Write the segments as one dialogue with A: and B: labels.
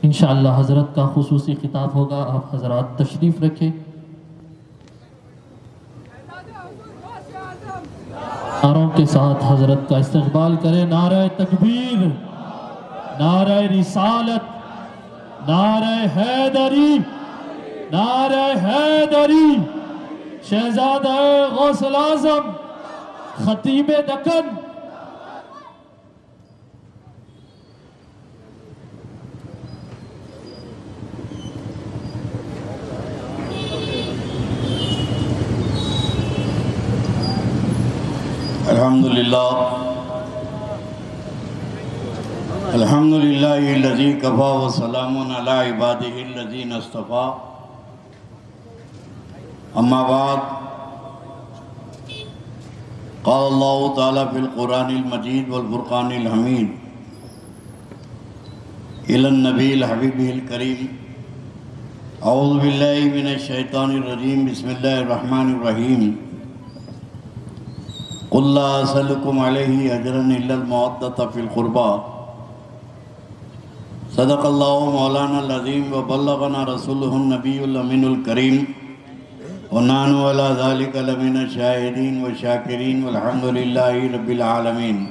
A: انشاءاللہ حضرت کا خصوصی خطاب ہوگا، آپ حضرات تشریف رکھیں۔ نعروں کے ساتھ حضرت کا استقبال کریں۔ نعرہ تکبیر، نعرہ رسالت، نعرہ حیدری، نعرہ حیدری۔ شہزادہ غوث الاعظم خطیب دکن۔
B: الحمدللہ الذی کفا وسلام علی عبادہ الذین اصطفیٰ، اما بعد، قال اللہ تعالی فی القرآن المجید والفرقان الحمید الی النبی الحبیب الکریم، اعوذ باللہ من الشیطان الرجیم، بسم اللہ الرحمن الرحیم، قل لا اسألکم علیہ اجرا الا المودۃ فی القربى، صدق اللہ مولانا العظیم وبلغنا رسولہ النبی الامین الکریم، ونحن علی ذلک لمن الشاہدین والشاکرین والحمد للہ رب العالمین۔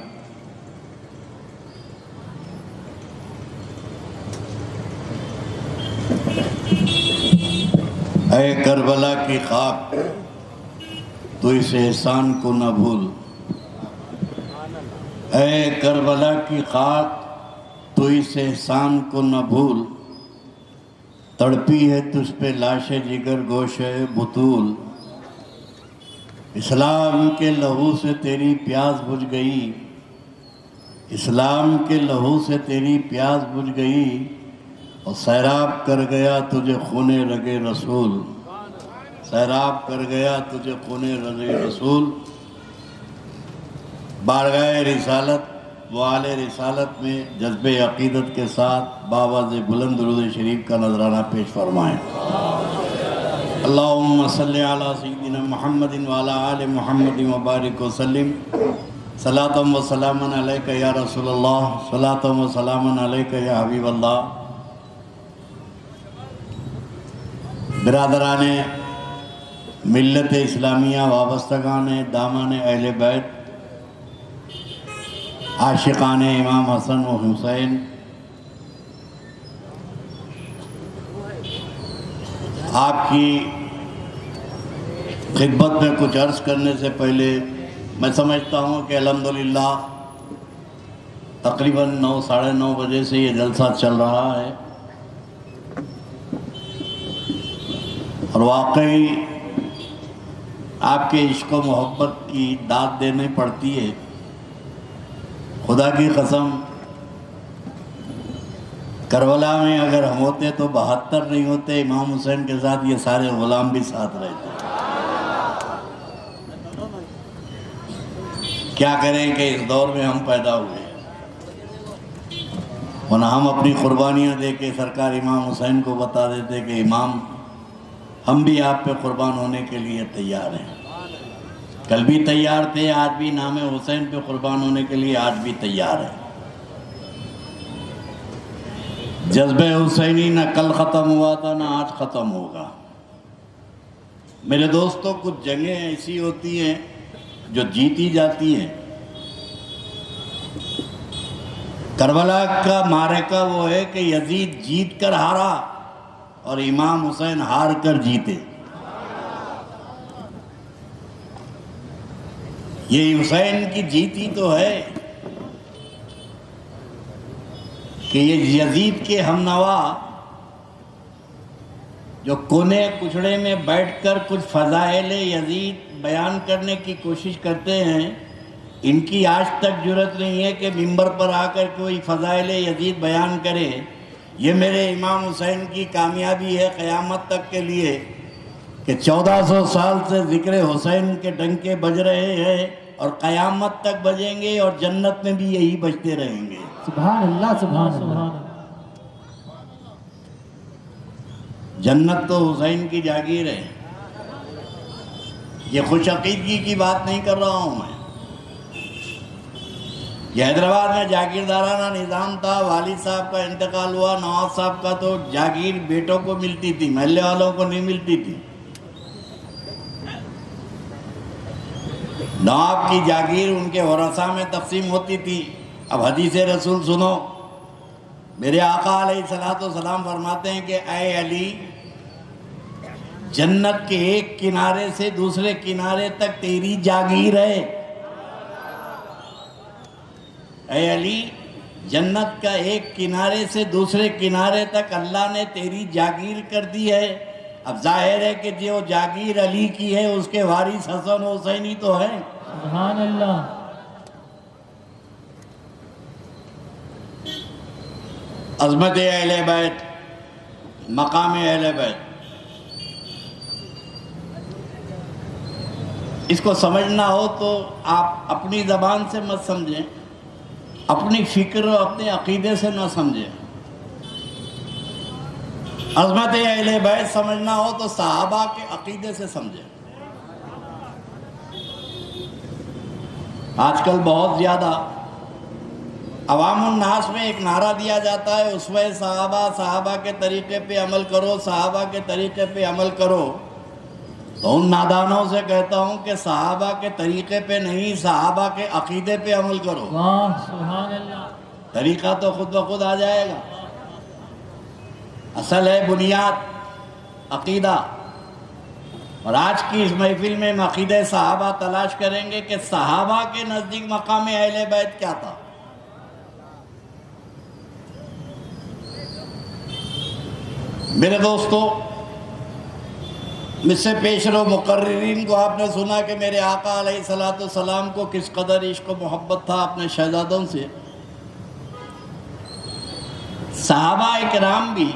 B: اے کربلا کی خاک، تو اس احسان کو نہ بھول۔ اے کربلا کی خاک، تو اس احسان کو نہ بھول، تڑپی ہے تجھ پہ لاش جگر گوشہ بطول، اسلام کے لہو سے تیری پیاس بجھ گئی، اسلام کے لہو سے تیری پیاس بجھ گئی، اور سیراب کر گیا تجھے خون رگ رسول، سیراب کر گیا تجھے خون رگ رسول۔ بارگاہ رسالت و آل رسالت میں جذب عقیدت کے ساتھ بآواز بلند درود شریف کا نذرانہ پیش فرمائیں۔ اللہم صلی علی سیدنا محمد وعلی آل محمد وبارک وسلم، صلاۃ و سلام علیک یا رسول اللہ، صلاۃ و سلام علیک یا حبیب اللہ۔ برادران ملت اسلامیہ، وابستگان دامان اہل بیت، عاشقان امام حسن و حسین، آپ کی خدمت میں کچھ عرض کرنے سے پہلے میں سمجھتا ہوں کہ الحمدللہ تقریباً 9 ساڑھے 9 بجے سے یہ جلسہ چل رہا ہے، اور واقعی آپ کے عشق و محبت کی داد دینے پڑتی ہے۔ خدا کی قسم، کربلا میں اگر ہم ہوتے تو 72 نہیں ہوتے، امام حسین کے ساتھ یہ سارے غلام بھی ساتھ رہتے۔ کیا کریں کہ اس دور میں ہم پیدا ہوئے، ورنہ ہم اپنی قربانیاں دے کے سرکار امام حسین کو بتا دیتے کہ امام، ہم بھی آپ پہ قربان ہونے کے لیے تیار ہیں۔ کل بھی تیار تھے، آج بھی نام حسین پہ قربان ہونے کے لیے آج بھی تیار ہیں۔ جذبہ حسینی نہ کل ختم ہوا تھا نہ آج ختم ہوگا۔ میرے دوستوں، کچھ جنگیں ایسی ہوتی ہیں جو جیتی جاتی ہیں۔ کربلا کا معرکہ وہ ہے کہ یزید جیت کر ہارا اور امام حسین ہار کر جیتے۔ یہ حسین کی جیتی تو ہے کہ یہ یزید کے ہمنوا جو کونے کچڑے میں بیٹھ کر کچھ فضائل یزید بیان کرنے کی کوشش کرتے ہیں، ان کی آج تک جرأت نہیں ہے کہ ممبر پر آ کر کوئی فضائل یزید بیان کرے۔ یہ میرے امام حسین کی کامیابی ہے قیامت تک کے لیے کہ 1400 سال سے ذکر حسین کے ڈنکے بج رہے ہیں، اور قیامت تک بجیں گے، اور جنت میں بھی یہی بجتے رہیں گے۔
C: سبحان اللہ، سبحان اللہ۔
B: جنت تو حسین کی جاگیر ہے۔ یہ خوش عقیدگی کی بات نہیں کر رہا ہوں میں، یہ حیدرآباد میں جاگیردارانہ نظام تھا، والد صاحب کا انتقال ہوا، نواز صاحب کا تو جاگیر بیٹوں کو ملتی تھی، محلے والوں کو نہیں ملتی تھی۔ نواب کی جاگیر ان کے ورثاء میں تقسیم ہوتی تھی۔ اب حدیث رسول سنو، میرے آقا علیہ السلام فرماتے ہیں کہ اے علی، جنت کے ایک کنارے سے دوسرے کنارے تک تیری جاگیر ہے۔ اے علی، جنت کا ایک کنارے سے دوسرے کنارے تک اللہ نے تیری جاگیر کر دی ہے۔ اب ظاہر ہے کہ جو جاگیر علی کی ہے اس کے وارث حسن و حسین ہی تو ہیں۔
A: سبحان اللہ۔
B: عظمت اہل بیت، مقام اہل بیت، اس کو سمجھنا ہو تو آپ اپنی زبان سے مت سمجھیں، اپنی فکر اور اپنے عقیدے سے نہ سمجھیں۔ عظمت اہل بیت سمجھنا ہو تو صحابہ کے عقیدے سے سمجھیں۔ آج کل بہت زیادہ عوام الناس میں ایک نعرہ دیا جاتا ہے، اسوہ صحابہ، صحابہ کے طریقے پہ عمل کرو، صحابہ کے طریقے پہ عمل کرو۔ تو ان نادانوں سے کہتا ہوں کہ صحابہ کے طریقے پہ نہیں، صحابہ کے عقیدے پہ عمل کرو۔
A: واہ سبحان اللہ۔
B: طریقہ تو خود بخود آ جائے گا، اصل ہے بنیاد عقیدہ۔ اور آج کی اس محفل میں ہم عقیدہ صحابہ تلاش کریں گے کہ صحابہ کے نزدیک مقام اہل بیت کیا تھا۔ میرے دوستو، مجھ سے پیش رو مقررین کو آپ نے سنا کہ میرے آقا علیہ السلام کو کس قدر عشق و محبت تھا اپنے شہزادوں سے۔ صحابہ اکرام بھی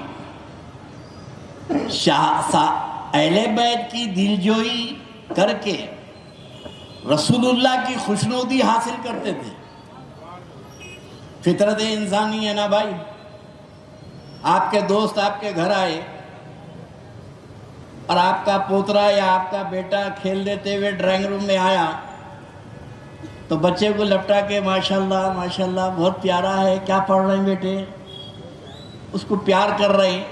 B: اہل بیت کی دلجوئی کر کے رسول اللہ کی خوشنودی حاصل کرتے تھے۔ فطرت انسانی ہے نا بھائی۔ آپ کے دوست آپ کے گھر آئے اور آپ کا پوترا یا آپ کا بیٹا کھیل دیتے ہوئے ڈرائنگ روم میں آیا تو بچے کو لپٹا کے ماشاءاللہ ماشاءاللہ بہت پیارا ہے، کیا پڑھ رہے ہیں بیٹے، اس کو پیار کر رہے ہیں،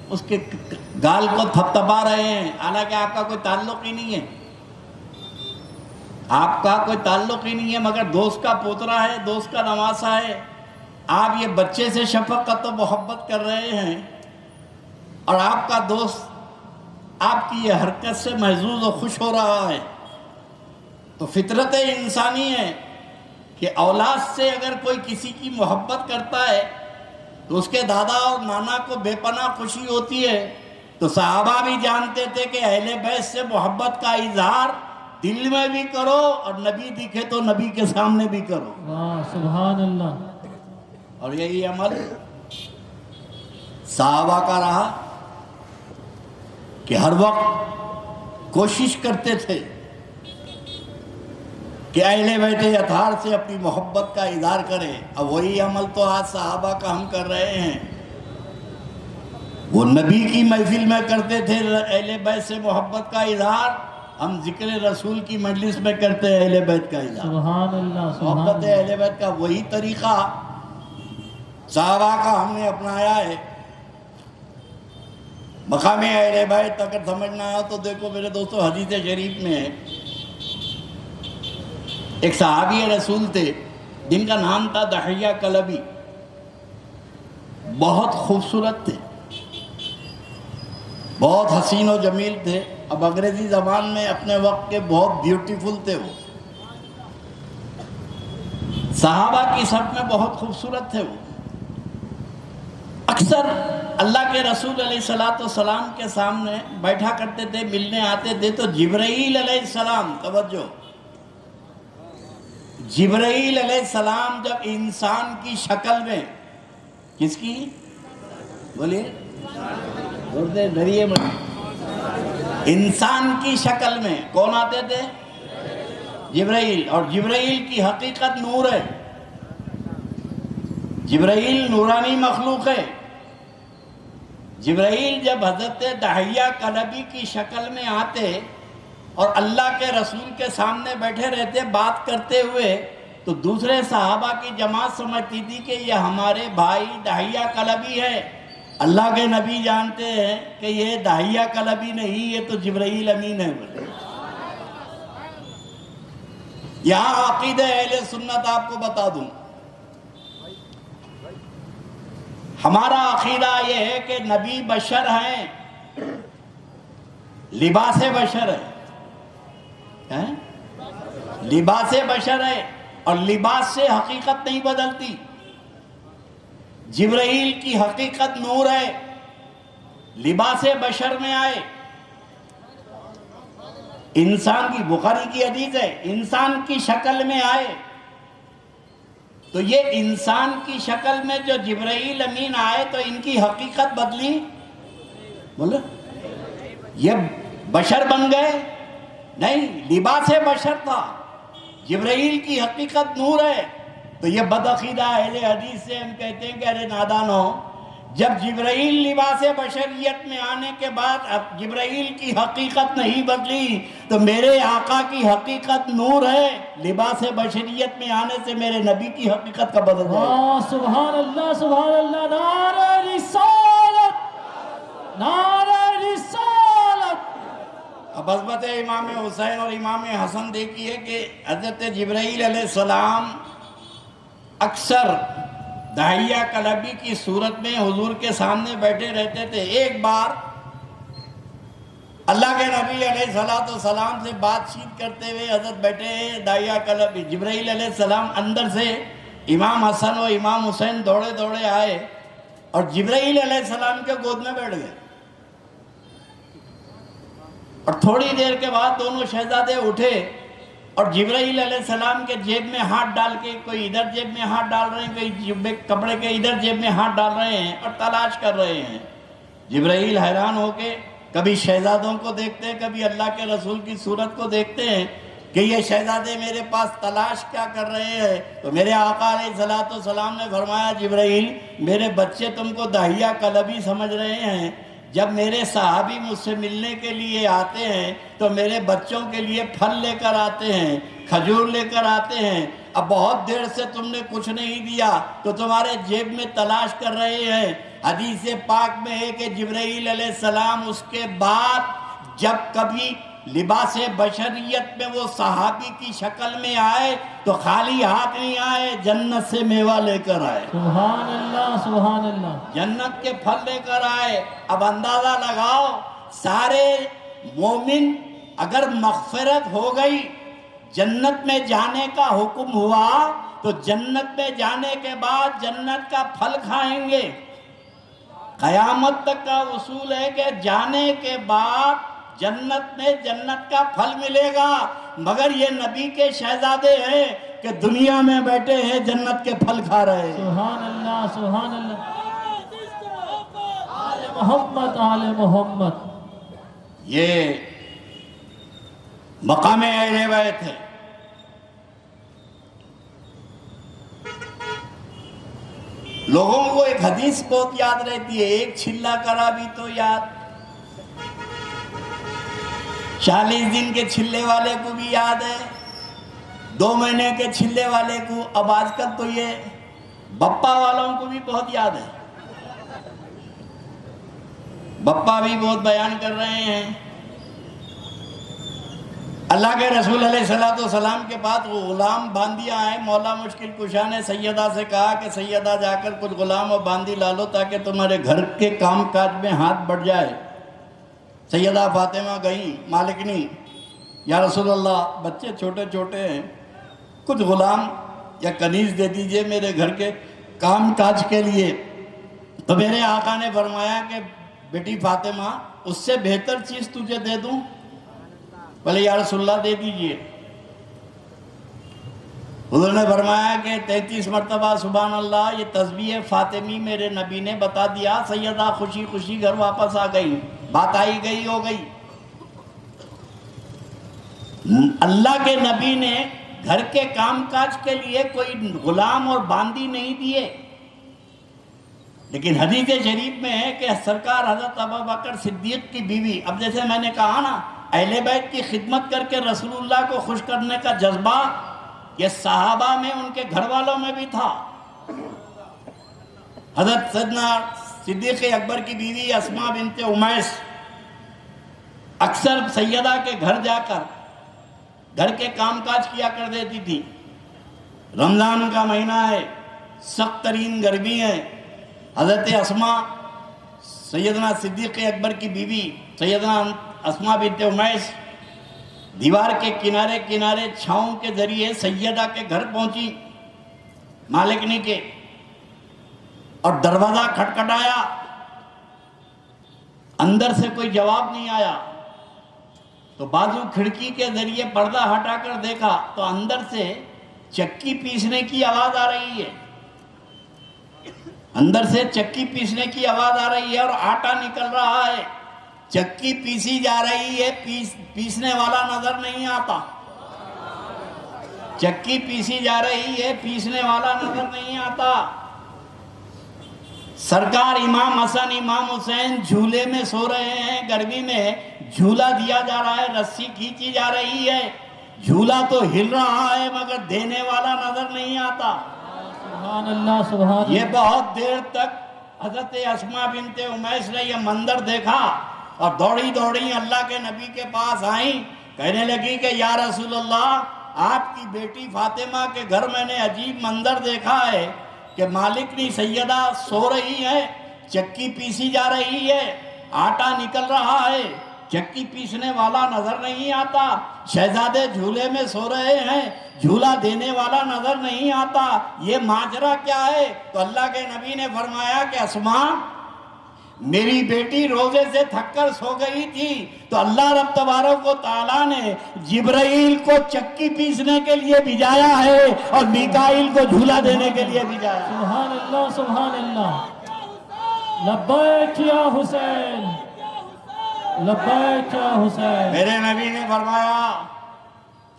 B: اس کے گال کو تھپتھپا رہے ہیں، حالانکہ آپ کا کوئی تعلق ہی نہیں ہے، آپ کا کوئی تعلق ہی نہیں ہے، مگر دوست کا پوترا ہے، دوست کا نواسا ہے، آپ یہ بچے سے شفقت و محبت کر رہے ہیں اور آپ کا دوست آپ کی یہ حرکت سے محظوظ و خوش ہو رہا ہے۔ تو فطرت انسانی ہے کہ اولاد سے اگر کوئی کسی کی محبت کرتا ہے تو اس کے دادا اور نانا کو بے پناہ خوشی ہوتی ہے۔ تو صحابہ بھی جانتے تھے کہ اہل بیت سے محبت کا اظہار دل میں بھی کرو اور نبی دکھے تو نبی کے سامنے بھی کرو۔
A: واہ سبحان اللہ۔
B: اور یہی عمل صحابہ کا رہا کہ ہر وقت کوشش کرتے تھے کہ اہل بیت اطہار سے اپنی محبت کا اظہار کریں۔ اب وہی عمل تو آج صحابہ کا ہم کر رہے ہیں۔ وہ نبی کی محفل میں کرتے تھے اہل بیت سے محبت کا اظہار، ہم ذکر رسول کی مجلس میں کرتے ہیں اہل بیت کا اظہار۔
A: سبحان اللہ سبحان
B: محبت
A: اللہ۔
B: اہل بیت کا وہی طریقہ صحابہ کا ہم نے اپنایا ہے۔ مقام اہل بیت اگر سمجھنا ہے تو دیکھو میرے دوستو، حدیث شریف میں ہے، ایک صحابی رسول تھے جن کا نام تھا دحیہ کلبی، بہت خوبصورت تھے، بہت حسین و جمیل تھے۔ اب انگریزی زبان میں اپنے وقت کے بہت بیوٹیفل تھے وہ، صحابہ کی صف میں بہت خوبصورت تھے وہ۔ اکثر اللہ کے رسول علیہ السلام کے سامنے بیٹھا کرتے تھے، ملنے آتے تھے تو جبرائیل علیہ السلام، توجہ، جبرائیل علیہ السلام جب انسان کی شکل میں، کس کی بولیے، ڈریے مت، انسان کی شکل میں کون آتے تھے؟ جبرائیل۔ اور جبرائیل کی حقیقت نور ہے، جبرائیل نورانی مخلوق ہے۔ جبرائیل جب حضرت دحیہ کلبی کی شکل میں آتے اور اللہ کے رسول کے سامنے بیٹھے رہتے بات کرتے ہوئے، تو دوسرے صحابہ کی جماعت سمجھتی تھی کہ یہ ہمارے بھائی داہیہ کلبی ہے. اللہ کے نبی جانتے ہیں کہ یہ داہیہ کلبی نہیں، یہ تو جبرائیل امین ہے. یہاں عقیدہ اہل سنت آپ کو بتا دوں، ہمارا عقیدہ یہ ہے کہ نبی بشر ہیں، لباس بشر ہے، لباس بشر ہے، اور لباس سے حقیقت نہیں بدلتی. جبرائیل کی حقیقت نور ہے، لباس بشر میں آئے، انسان کی، بخاری کی حدیث ہے، انسان کی شکل میں آئے. تو یہ انسان کی شکل میں جو جبرائیل امین آئے تو ان کی حقیقت بدلی؟ بولے یہ بشر بن گئے؟ نہیں، لباس بشر تھا. جبرائیل کی حقیقت نور ہے. تو یہ بدعقیدہ اہل حدیث سے ہم کہتے ہیں کہ ارے نادانو، جب جبرائیل لباس بشریت میں آنے کے بعد اب جبرائیل کی حقیقت نہیں بدلی تو میرے آقا کی حقیقت نور ہے، لباس بشریت میں آنے سے میرے نبی کی حقیقت کا بدل جائے.
A: سبحان اللہ سبحان اللہ. نعرہ رسالت، نعرہ رسالت.
B: اب عظمت امام حسین اور امام حسن دیکھیے کہ حضرت جبرائیل علیہ السلام اکثر داہیہ کلبی کی صورت میں حضور کے سامنے بیٹھے رہتے تھے. ایک بار اللہ کے نبی علیہ السلام سے بات چیت کرتے ہوئے حضرت بیٹھے داہیہ کلبی، جبرائیل علیہ السلام اندر سے امام حسن و امام حسین دوڑے دوڑے آئے اور جبرائیل علیہ السلام کے گود میں بیٹھ گئے. اور تھوڑی دیر کے بعد دونوں شہزادے اٹھے اور جبرائیل علیہ السلام کے جیب میں ہاتھ ڈال کے، کوئی ادھر جیب میں ہاتھ ڈال رہے ہیں، کوئی کپڑے کے ادھر جیب میں ہاتھ ڈال رہے ہیں اور تلاش کر رہے ہیں. جبرائیل حیران ہو کے کبھی شہزادوں کو دیکھتے ہیں، کبھی اللہ کے رسول کی صورت کو دیکھتے ہیں کہ یہ شہزادے میرے پاس تلاش کیا کر رہے ہیں. تو میرے آقا علیہ السلام نے فرمایا جبرائیل، میرے بچے تم کو داہیہ کلبی سمجھ رہے ہیں. جب میرے صحابی مجھ سے ملنے کے لیے آتے ہیں تو میرے بچوں کے لیے پھل لے کر آتے ہیں، کھجور لے کر آتے ہیں. اب بہت دیر سے تم نے کچھ نہیں دیا تو تمہارے جیب میں تلاش کر رہے ہیں. حدیث پاک میں ہے کہ جبرائیل علیہ السلام اس کے بعد جب کبھی لباس بشریت میں وہ صحابی کی شکل میں آئے تو خالی ہاتھ نہیں آئے، جنت سے میوہ لے کر آئے.
A: سبحان اللہ سبحان اللہ.
B: جنت کے پھل لے کر آئے. اب اندازہ لگاؤ، سارے مومن اگر مغفرت ہو گئی، جنت میں جانے کا حکم ہوا تو جنت میں جانے کے بعد جنت کا پھل کھائیں گے. قیامت تک کا اصول ہے کہ جانے کے بعد جنت میں جنت کا پھل ملے گا. مگر یہ نبی کے شہزادے ہیں کہ دنیا میں بیٹھے ہیں جنت کے پھل کھا رہے ہیں.
A: سبحان اللہ سبحان اللہ. آل محمد آل محمد.
B: یہ مقام اہل بیت ہے. لوگوں کو ایک حدیث بہت یاد رہتی ہے، ایک چھلا کرا بھی تو یاد. 40 دن کے چھلے والے کو بھی یاد ہے، 2 مہینے کے چھلے والے کو. اب آج کل تو یہ بپا والوں کو بھی بہت یاد ہے. بپا بھی بہت بیان کر رہے ہیں. اللہ کے رسول علیہ السلام کے پاس وہ غلام باندیا آئے. مولا مشکل کشا نے سیدہ سے کہا کہ سیدہ جا کر کچھ غلام اور باندی لا لو تاکہ تمہارے گھر کے کام کاج میں ہاتھ بڑھ جائے. سیدہ فاطمہ گئیں مالکنی، یا رسول اللہ بچے چھوٹے چھوٹے ہیں، کچھ غلام یا کنیز دے دیجئے میرے گھر کے کام کاج کے لیے. تو میرے آقا نے فرمایا کہ بیٹی فاطمہ اس سے بہتر چیز تجھے دے دوں؟ بولے یا رسول اللہ دے دیجئے. حضور نے فرمایا کہ 33 مرتبہ سبحان اللہ، یہ تسبیح فاطمی میرے نبی نے بتا دیا. سیدہ خوشی خوشی گھر واپس آ گئی. بات آئی گئی ہو گئی. اللہ کے نبی نے گھر کے کام کاج کے لیے کوئی غلام اور باندی نہیں دیے. لیکن حدیث شریف میں ہے کہ سرکار حضرت ابوبکر صدیق کی بیوی، اب جیسے میں نے کہا نا، اہل بیت کی خدمت کر کے رسول اللہ کو خوش کرنے کا جذبہ یہ صحابہ میں ان کے گھر والوں میں بھی تھا. حضرت سیدنا صدیق اکبر کی بیوی اسماء بنت امیس اکثر سیدہ کے گھر جا کر گھر کے کام کاج کیا کر دیتی تھی. رمضان کا مہینہ ہے، سخت ترین گرمی ہے. حضرت اسماء سیدنا صدیق اکبر کی بیوی سیدنا اسماء بنت امیس دیوار کے کنارے کنارے چھاؤں کے ذریعے سیدہ کے گھر پہنچی مالکنی کے، اور دروازہ کھٹکھٹایا. اندر سے کوئی جواب نہیں آیا تو بازو کھڑکی کے ذریعے پردہ ہٹا کر دیکھا تو اندر سے چکی پیسنے کی آواز آ رہی ہے. اندر سے چکی پیسنے کی آواز آ رہی ہے اور آٹا نکل رہا ہے. چکی پیسی جا رہی ہے، پیسنے والا نظر نہیں آتا. چکی پیسی جا رہی ہے، پیسنے والا نظر نہیں آتا. سرکار امام حسن امام حسین جھولے میں سو رہے ہیں. گرمی میں جھولا دیا جا رہا ہے، رسی کھینچی جا رہی ہے. جھولا تو ہل رہا ہے مگر دینے والا نظر نہیں آتا.
A: سبحان اللہ سبحان اللہ.
B: یہ بہت دیر تک حضرت اسماء بنت امیس نے یہ منظر دیکھا اور دوڑی دوڑی اللہ کے نبی کے پاس آئیں. کہنے لگی کہ یا رسول اللہ، آپ کی بیٹی فاطمہ کے گھر میں نے عجیب منظر دیکھا ہے کہ مالکنی سیدہ سو رہی ہے، چکی پیسی جا رہی ہے، آٹا نکل رہا ہے، چکی پیسنے والا نظر نہیں آتا. شہزادے جھولے میں سو رہے ہیں، جھولا دینے والا نظر نہیں آتا. یہ ماجرا کیا ہے؟ تو اللہ کے نبی نے فرمایا کہ اسماء، میری بیٹی روزے سے تھک کر سو گئی تھی تو اللہ رب تبارک و تعالیٰ نے جبرائیل کو چکی پیسنے کے لیے بھیجایا ہے اور میکائیل کو جھولا دینے کے لیے بھیجایا ہے.
A: سبحان اللہ سبحان اللہ. لبیک یا حسین، لبیک یا حسین.
B: میرے نبی نے فرمایا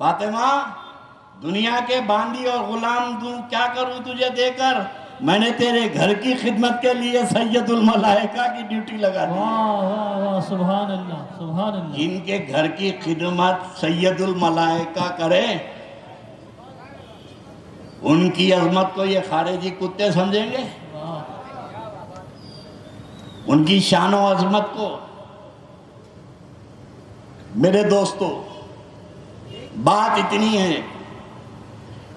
B: فاطمہ، دنیا کے باندی اور غلام دوں کیا کروں تجھے دے کر؟ میں نے تیرے گھر کی خدمت کے لیے سید الملائکہ کی ڈیوٹی لگا دی.
A: واہ واہ واہ سبحان اللہ سبحان اللہ.
B: جن کے گھر کی خدمت سید الملائکہ کرے ان کی عظمت کو یہ خارجی کتے سمجھیں گے؟ ان کی شان و عظمت کو. میرے دوستو، بات اتنی ہے.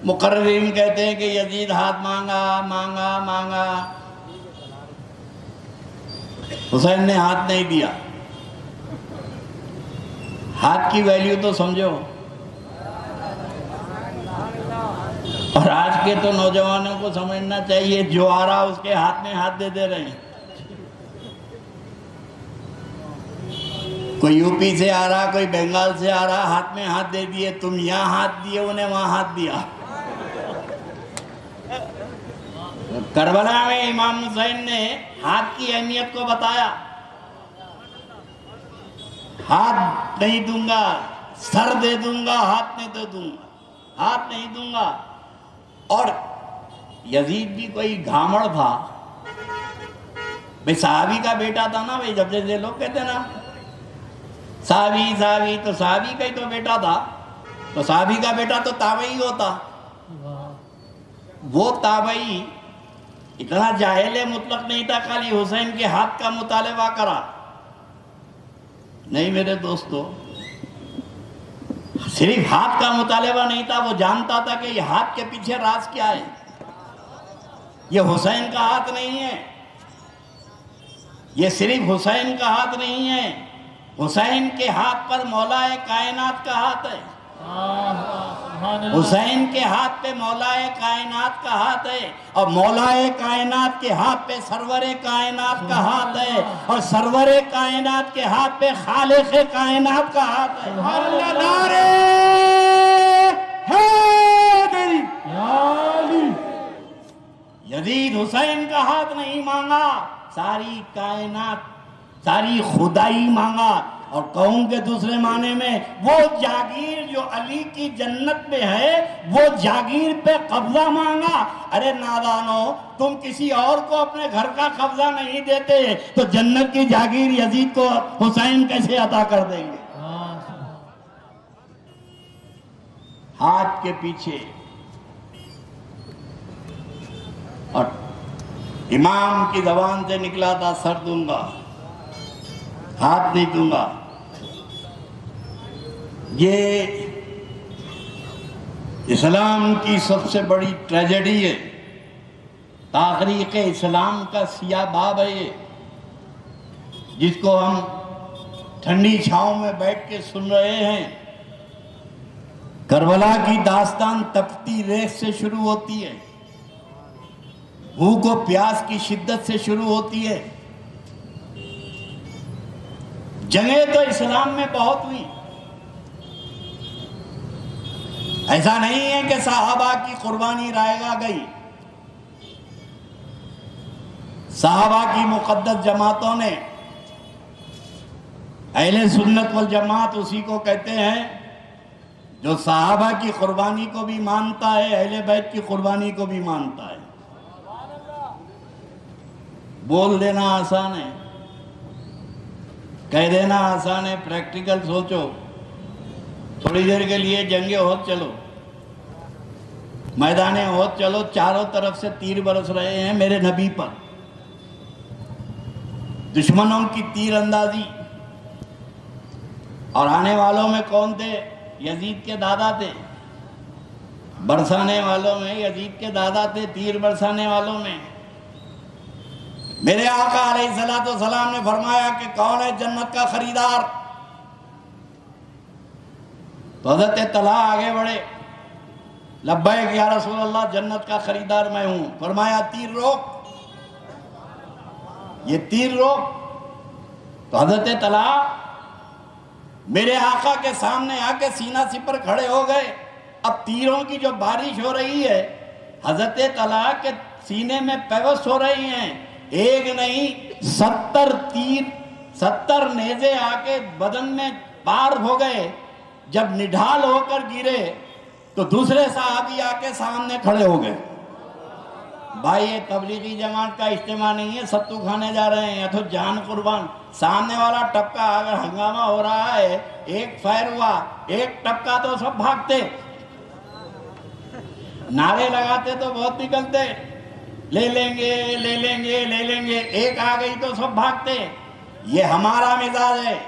B: مقررین کہتے ہیں کہ یزید ہاتھ مانگا مانگا مانگا، حسین نے ہاتھ نہیں دیا. ہاتھ کی ویلیو تو سمجھو. اور آج کے تو نوجوانوں کو سمجھنا چاہیے، جو آ رہا اس کے ہاتھ میں ہاتھ دے رہے ہیں. کوئی یو پی سے آ رہا، کوئی بنگال سے آ رہا، ہاتھ میں ہاتھ دے دیے. تم یہاں ہاتھ دیے، انہیں وہاں ہاتھ دیا. کربلا میں امام حسین نے ہاتھ کی اہمیت کو بتایا. ہاتھ نہیں دوں گا، سر دے دوں گا، ہاتھ نہیں دے دوں گا، ہاتھ نہیں دوں گا. اور یزید بھی کوئی گھامڑ تھا بھئی، صحابی کا بیٹا تھا نا. بھئی جب جیسے لوگ کہتے نا صحابی صحابی، تو صحابی کا ہی تو بیٹا تھا. تو صحابی کا بیٹا تو تابعی ہوتا. وہ تابعی اتنا جاہل مطلق نہیں تھا خالی حسین کے ہاتھ کا مطالبہ کرا. نہیں میرے دوستو، صرف ہاتھ کا مطالبہ نہیں تھا، وہ جانتا تھا کہ یہ ہاتھ کے پیچھے راز کیا ہے. یہ حسین کا ہاتھ نہیں ہے، یہ صرف حسین کا ہاتھ نہیں ہے. حسین کے ہاتھ پر مولا کائنات کا ہاتھ ہے. حسین کے ہاتھ پہ مولا کائنات کا ہاتھ ہے، اور مولا کائنات کے ہاتھ پہ سرور کائنات کا ہاتھ ہے، اور سرور کائنات کے ہاتھ پہ خالق کائنات کا ہاتھ ہے. نعرے حیدری. یزید حسین کا ہاتھ نہیں مانگا، ساری کائنات، ساری خدائی مانگا. اور کہوں کہ دوسرے معنی میں وہ جاگیر جو علی کی جنت میں ہے، وہ جاگیر پہ قبضہ مانگا. ارے نادانو، تم کسی اور کو اپنے گھر کا قبضہ نہیں دیتے تو جنت کی جاگیر یزید کو حسین کیسے عطا کر دیں گے؟ ہاتھ کے پیچھے اور امام کی زبان سے نکلا تھا سر دوں گا، ہاتھ نہیں دوں گا۔ یہ اسلام کی سب سے بڑی ٹریجڈی ہے، تاریخ اسلام کا سیاہ باب ہے یہ، جس کو ہم ٹھنڈی چھاؤں میں بیٹھ کے سن رہے ہیں۔ کربلا کی داستان تپتی ریت سے شروع ہوتی ہے، بھوک و پیاس کی شدت سے شروع ہوتی ہے۔ جنگیں تو اسلام میں بہت ہوئی، ایسا نہیں ہے کہ صحابہ کی قربانی رائگاں گئی۔ صحابہ کی مقدس جماعتوں نے، اہل سنت والجماعت اسی کو کہتے ہیں جو صحابہ کی قربانی کو بھی مانتا ہے، اہل بیت کی قربانی کو بھی مانتا ہے۔ بول دینا آسان ہے، کہہ دینا آسان ہے، پریکٹیکل سوچو۔ تھوڑی دیر کے لیے جنگ احد چلو، میدان احد چلو، چاروں طرف سے تیر برس رہے ہیں میرے نبی پر، دشمنوں کی تیر اندازی، اور آنے والوں میں کون تھے؟ یزید کے دادا تھے، برسانے والوں میں یزید کے دادا تھے، تیر برسانے والوں میں۔ میرے آقا علیہ السلام نے فرمایا کہ کون ہے جنت کا خریدار؟ تو حضرت طلحہ آگے بڑھے، لبیک یا رسول اللہ، جنت کا خریدار میں ہوں۔ فرمایا تیر روک، یہ تیر روک۔ تو حضرت طلحہ میرے آقا کے سامنے آ کے سینہ سپر کھڑے ہو گئے۔ اب تیروں کی جو بارش ہو رہی ہے، حضرت طلحہ کے سینے میں پیوست ہو رہی ہیں، ایک نہیں 70 تیر، 70 نیزے آ کے بدن میں پار ہو گئے۔ جب نڈھال ہو کر گرے تو دوسرے صحابی آ کے سامنے کھڑے ہو گئے۔ بھائی یہ تبلیغی جماعت کا اجتماع نہیں ہے، ستو کھانے جا رہے ہیں یا تو جان قربان۔ سامنے والا ٹپکا، اگر ہنگامہ ہو رہا ہے، ایک فائر ہوا، ایک ٹپکا تو سب بھاگتے، نعرے لگاتے تو بہت نکلتے، لے لیں گے لے لیں گے لے لیں گے، ایک آ گئی تو سب بھاگتے۔ یہ ہمارا مزاج ہے،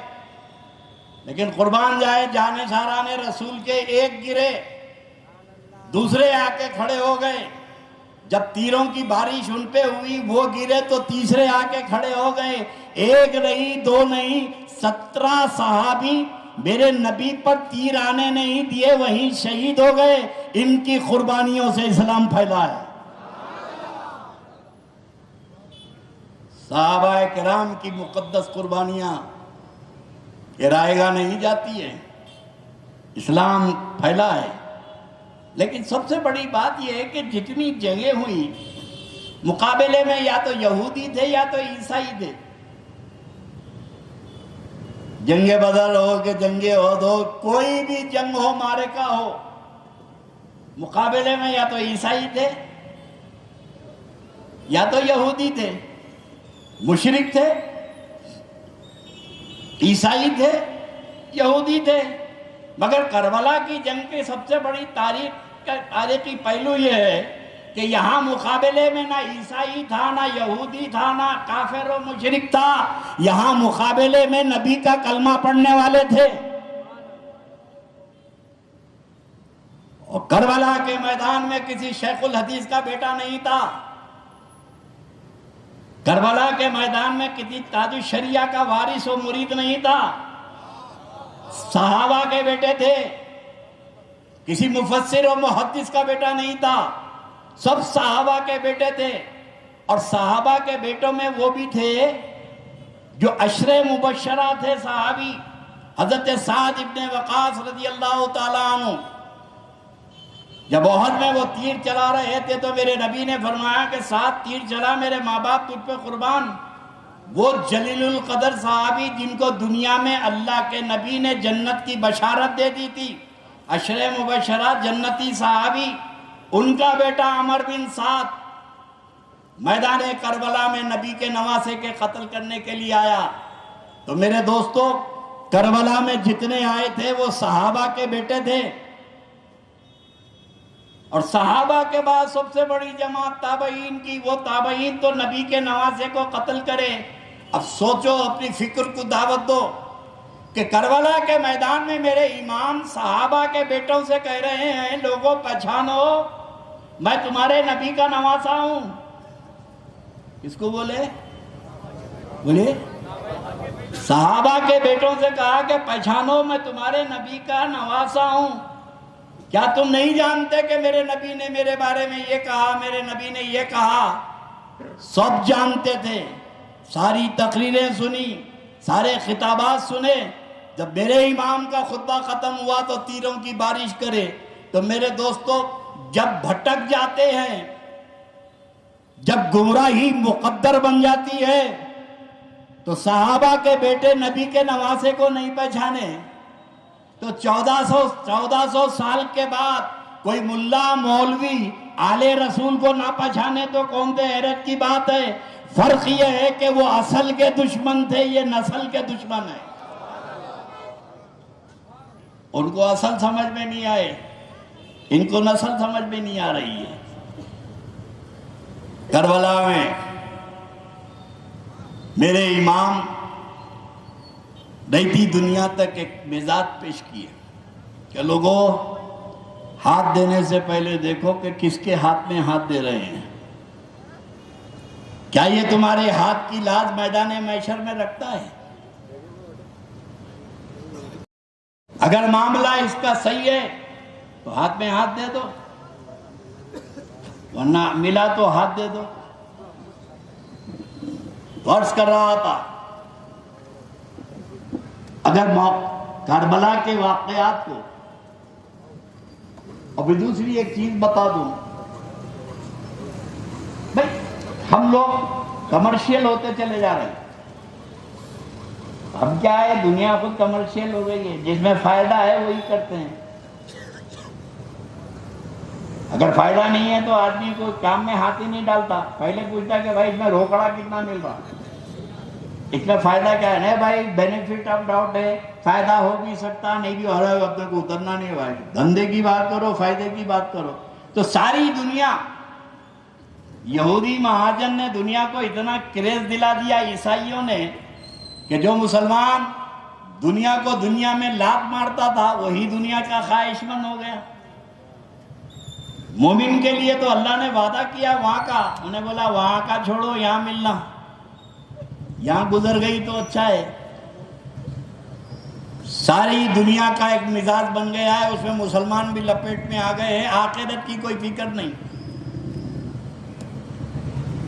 B: لیکن قربان جائے جانشاران رسول کے ایک گرے، دوسرے آ کے کھڑے ہو گئے۔ جب تیروں کی بارش ان پہ ہوئی، وہ گرے تو تیسرے آ کے کھڑے ہو گئے۔ ایک نہیں، دو نہیں، 17 صحابی میرے نبی پر تیر آنے نہیں دیے، وہیں شہید ہو گئے۔ ان کی قربانیوں سے اسلام پھیلا ہے۔ صحابہ کرام کی مقدس قربانیاں یہ رائگاں نہیں جاتی ہے، اسلام پھیلا ہے۔ لیکن سب سے بڑی بات یہ ہے کہ جتنی جنگیں ہوئی، مقابلے میں یا تو یہودی تھے یا تو عیسائی تھے۔ جنگ بدر ہو کہ جنگ احد ہو، کوئی بھی جنگ ہو، معرکہ ہو، مقابلے میں یا تو عیسائی تھے یا تو یہودی تھے، مشرک تھے، عیسائی تھے، یہودی تھے۔ مگر کربلا کی جنگ کی سب سے بڑی تاریخی پہلو یہ ہے کہ یہاں مقابلے میں نہ عیسائی تھا، نہ یہودی تھا، نہ کافر و مشرک تھا، یہاں مقابلے میں نبی کا کلمہ پڑھنے والے تھے۔ اور کربلا کے میدان میں کسی شیخ الحدیث کا بیٹا نہیں تھا، کربلا کے میدان میں کسی تاج الشریعہ کا وارث و مرید نہیں تھا، صحابہ کے بیٹے تھے، کسی مفسر و محدث کا بیٹا نہیں تھا، سب صحابہ کے بیٹے تھے۔ اور صحابہ کے بیٹوں میں وہ بھی تھے جو عشرے مبشرہ تھے صحابی۔ حضرت سعد ابن وقاص رضی اللہ تعالیٰ عنہ جب احد میں وہ تیر چلا رہے تھے تو میرے نبی نے فرمایا کہ 7 تیر چلا، میرے ماں باپ تجھ پہ قربان۔ وہ جلیل القدر صحابی جن کو دنیا میں اللہ کے نبی نے جنت کی بشارت دے دی تھی، عشرے مبشرہ جنتی صحابی، ان کا بیٹا عمر بن سعد میدان کربلا میں نبی کے نواسے کے قتل کرنے کے لیے آیا۔ تو میرے دوستو، کربلا میں جتنے آئے تھے وہ صحابہ کے بیٹے تھے۔ اور صحابہ کے بعد سب سے بڑی جماعت تابعین کی، وہ تابعین تو نبی کے نواسے کو قتل کرے۔ اب سوچو، اپنی فکر کو دعوت دو کہ کربلا کے میدان میں میرے امام صحابہ کے بیٹوں سے کہہ رہے ہیں، لوگوں پہچانو میں تمہارے نبی کا نواسا ہوں۔ کس کو بولے؟ بولے صحابہ کے بیٹوں سے کہا کہ پہچانو میں تمہارے نبی کا نواسا ہوں۔ کیا تم نہیں جانتے کہ میرے نبی نے میرے بارے میں یہ کہا، میرے نبی نے یہ کہا؟ سب جانتے تھے، ساری تقریریں سنی، سارے خطابات سنے۔ جب میرے امام کا خطبہ ختم ہوا تو تیروں کی بارش کرے۔ تو میرے دوستو، جب بھٹک جاتے ہیں، جب گمراہی مقدر بن جاتی ہے، تو صحابہ کے بیٹے نبی کے نواسے کو نہیں پہچانے تو 1400 سال کے بعد کوئی ملا مولوی آل رسول کو نہ پہچانے تو کون سے حیرت کی بات ہے۔ فرق یہ ہے کہ وہ اصل کے دشمن تھے، یہ نسل کے دشمن ہیں۔ ان کو اصل سمجھ میں نہیں آئے، ان کو نسل سمجھ میں نہیں آ رہی ہے۔ کربلا میں میرے امام رہتی دنیا تک ایک مزاج پیش کیے کہ لوگوں، ہاتھ دینے سے پہلے دیکھو کہ کس کے ہاتھ میں ہاتھ دے رہے ہیں۔ کیا یہ تمہارے ہاتھ کی لاز میدان محشر میں رکھتا ہے؟ اگر معاملہ اس کا صحیح ہے تو ہاتھ میں ہاتھ دے دو، ورنہ ملا تو ہاتھ دے دو۔ عرض کر رہا تھا، اگر کربلا کے واقعات کو، اور بھی دوسری ایک چیز بتا دوں، بھائی ہم لوگ کمرشیل ہوتے چلے جا رہے ہیں۔ اب کیا ہے، دنیا خود کمرشیل ہو گئی ہے، جس میں فائدہ ہے وہی کرتے ہیں۔ اگر فائدہ نہیں ہے تو آدمی کو کام میں ہاتھ ہی نہیں ڈالتا، پہلے پوچھتا کہ بھائی اس میں روکڑا کتنا مل رہا، اس میں فائدہ کیا ہے؟ نہیں بھائی، بینیفٹ آف ڈاؤٹ ہے، فائدہ ہو بھی سکتا نہیں بھی، اور اب تک اترنا نہیں ہے بھائی، دھندے کی بات کرو، فائدے کی بات کرو۔ تو ساری دنیا، یہودی مہاجن نے دنیا کو اتنا کریز دلا دیا، عیسائیوں نے، کہ جو مسلمان دنیا کو دنیا میں لات مارتا تھا وہی دنیا کا خواہش مند ہو گیا۔ مومن کے لیے تو اللہ نے وعدہ کیا وہاں کا، انہیں بولا وہاں کا چھوڑو، یہاں ملنا، یہاں گزر گئی تو اچھا ہے۔ ساری دنیا کا ایک مزاج بن گیا ہے، اس میں مسلمان بھی لپیٹ میں آ گئے ہیں، آخرت کی کوئی فکر نہیں۔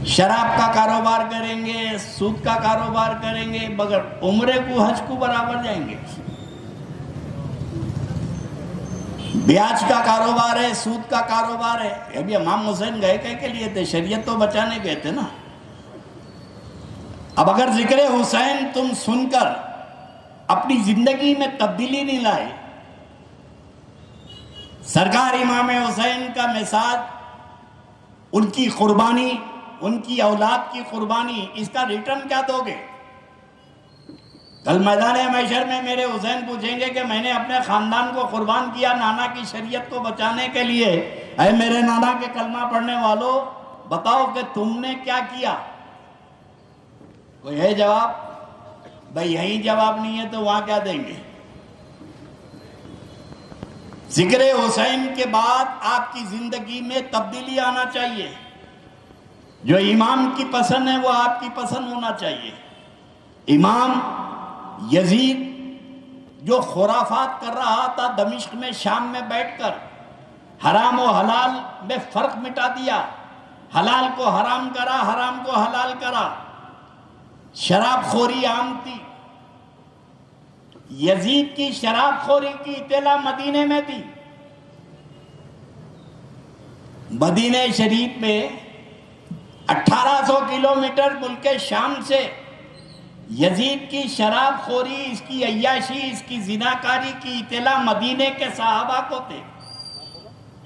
B: شراب کا کاروبار کریں گے، سود کا کاروبار کریں گے، مگر عمرے کو حج کو برابر جائیں گے۔ بیاج کا کاروبار ہے، سود کا کاروبار ہے۔ ابھی امام حسین گئے کہے کے لیے تھے؟ شریعت تو بچانے گئے تھے نا۔ اب اگر ذکر حسین تم سن کر اپنی زندگی میں تبدیلی نہیں لائے، سرکار امام حسین کا مزاج، ان کی قربانی، ان کی اولاد کی قربانی، اس کا ریٹرن کیا دو گے؟ کل میدان محشر میں میرے حسین پوچھیں گے کہ میں نے اپنے خاندان کو قربان کیا نانا کی شریعت کو بچانے کے لیے، اے میرے نانا کے کلمہ پڑھنے والوں، بتاؤ کہ تم نے کیا کیا؟ کوئی ہے جواب؟ بھائی یہی جواب نہیں ہے تو وہاں کیا دیں گے؟ ذکر حسین کے بعد آپ کی زندگی میں تبدیلی آنا چاہیے، جو امام کی پسند ہے وہ آپ کی پسند ہونا چاہیے۔ امام یزید جو خرافات کر رہا تھا دمشق میں، شام میں بیٹھ کر، حرام و حلال میں فرق مٹا دیا، حلال کو حرام کرا، حرام کو حلال کرا، شراب خوری عام تھی۔ یزید کی شراب خوری کی اطلاع مدینے میں تھی۔ مدینہ شریف میں 1800 کلومیٹر ملک شام سے یزید کی شراب خوری، اس کی عیاشی، اس کی زناکاری کی اطلاع مدینے کے صحابہ کو تھے۔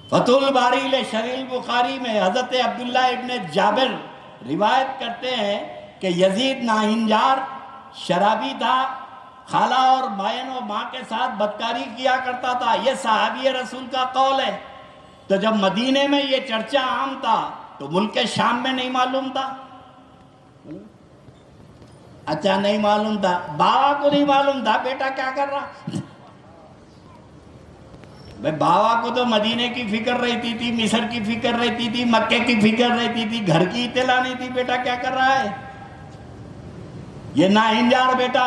B: فتح الباری لشریح البخاری میں حضرت عبداللہ ابن جابر روایت کرتے ہیں کہ یزید ناہنجار شرابی تھا، خالہ اور بہن و ماں کے ساتھ بدکاری کیا کرتا تھا۔ یہ صحابی رسول کا قول ہے۔ تو جب مدینے میں یہ چرچا عام تھا تو ملک شام میں نہیں معلوم تھا؟ اچھا نہیں معلوم تھا، بابا کو نہیں معلوم تھا بیٹا کیا کر رہا؟ بھائی بابا کو تو مدینے کی فکر رہتی تھی، مصر کی فکر رہتی تھی، مکے کی فکر رہتی تھی، گھر کی اطلاع نہیں تھی بیٹا کیا کر رہا ہے۔ یہ ناہنجار بیٹا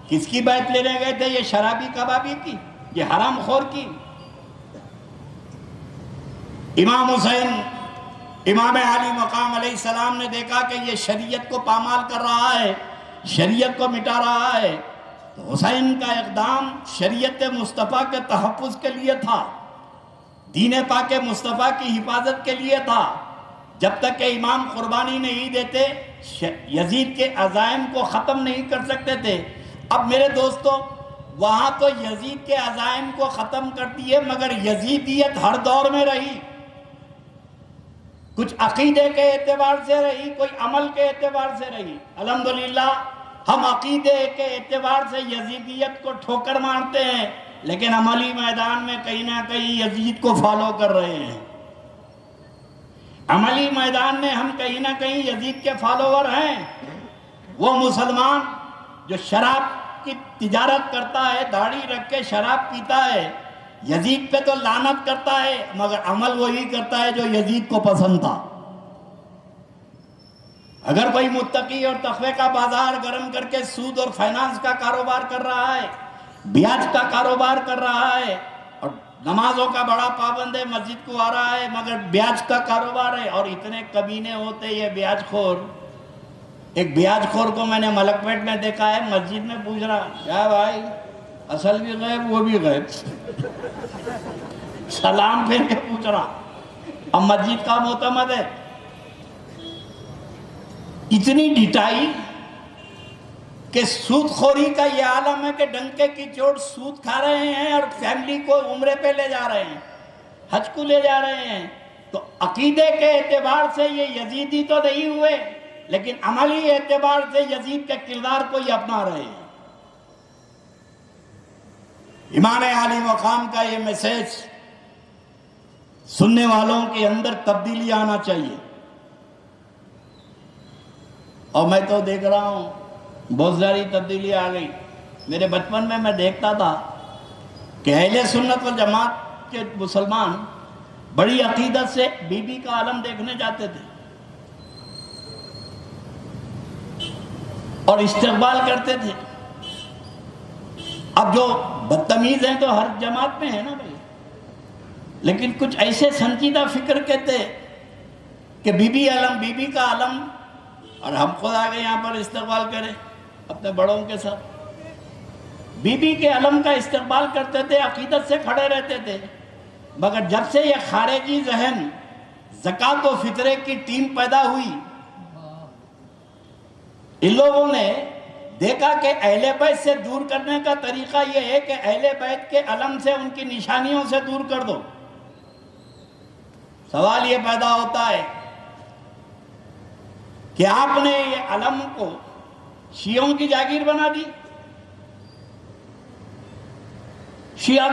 B: کس کی بیعت لینے گئے تھے؟ یہ شرابی کبابی کی، یہ حرام خور کی۔ امام حسین امام علی مقام علیہ السلام نے دیکھا کہ یہ شریعت کو پامال کر رہا ہے، شریعت کو مٹا رہا ہے، تو حسین کا اقدام شریعت مصطفیٰ کے تحفظ کے لیے تھا، دین پاک مصطفیٰ کی حفاظت کے لیے تھا۔ جب تک کہ امام قربانی نہیں دیتے یزید کے عزائم کو ختم نہیں کر سکتے تھے۔ اب میرے دوستو وہاں تو یزید کے عزائم کو ختم کر دیے، مگر یزیدیت ہر دور میں رہی، کچھ عقیدے کے اعتبار سے رہی، کوئی عمل کے اعتبار سے رہی۔ الحمدللہ ہم عقیدے کے اعتبار سے یزیدیت کو ٹھوکر مارتے ہیں، لیکن عملی میدان میں کہیں نہ کہیں یزید کو فالو کر رہے ہیں۔ عملی میدان میں ہم کہیں نہ کہیں یزید کے فالوور ہیں۔ وہ مسلمان جو شراب کی تجارت کرتا ہے، داڑھی رکھ کے شراب پیتا ہے، یزید پہ تو لعنت کرتا ہے، مگر عمل وہی کرتا ہے جو یزید کو پسند تھا۔ اگر کوئی متقی اور تقوی کا بازار گرم کر کے سود اور فائنانس کا کاروبار کر رہا ہے، بیاج کا کاروبار کر رہا ہے، اور نمازوں کا بڑا پابند ہے، مسجد کو آ رہا ہے، مگر بیاج کا کاروبار ہے، اور اتنے کمینے ہوتے یہ بیاج خور۔ ایک بیاج خور کو میں نے ملک پیٹ میں دیکھا ہے، مسجد میں پوچھ رہا کیا بھائی اصل بھی غیب وہ بھی غیب، سلام پھر کے پوچھ رہا، اب مسجد کا معتمد ہے۔ اتنی ڈٹائی کہ سود خوری کا یہ عالم ہے کہ ڈنکے کی چوٹ سود کھا رہے ہیں اور فیملی کو عمرے پہ لے جا رہے ہیں، حج کو لے جا رہے ہیں۔ تو عقیدے کے اعتبار سے یہ یزیدی تو نہیں ہوئے، لیکن عملی اعتبار سے یزید کے کردار کو یہ اپنا رہے ہیں۔ امام علی مقام کا یہ میسج سننے والوں کے اندر تبدیلی آنا چاہیے، اور میں تو دیکھ رہا ہوں بہت ساری تبدیلی آ گئی۔ میرے بچپن میں دیکھتا تھا کہ اہل سنت والجماعت کے مسلمان بڑی عقیدت سے بی بی کا عالم دیکھنے جاتے تھے اور استقبال کرتے تھے۔ اب جو بدتمیز ہیں تو ہر جماعت میں ہے نا بھائی، لیکن کچھ ایسے سنجیدہ فکر کہتے کہ بی بی کا عالم، اور ہم خود آگے یہاں پر استقبال کریں اپنے بڑوں کے ساتھ، بی بی کے علم کا استقبال کرتے تھے، عقیدت سے کھڑے رہتے تھے۔ مگر جب سے یہ خارجی ذہن زکوٰۃ و فطرے کی ٹیم پیدا ہوئی، ان لوگوں نے دیکھا کہ اہل بیت سے دور کرنے کا طریقہ یہ ہے کہ اہل بیت کے علم سے، ان کی نشانیوں سے دور کر دو۔ سوال یہ پیدا ہوتا ہے کہ آپ نے یہ علم کو شیعوں کی جاگیر بنا دی۔ شیعہ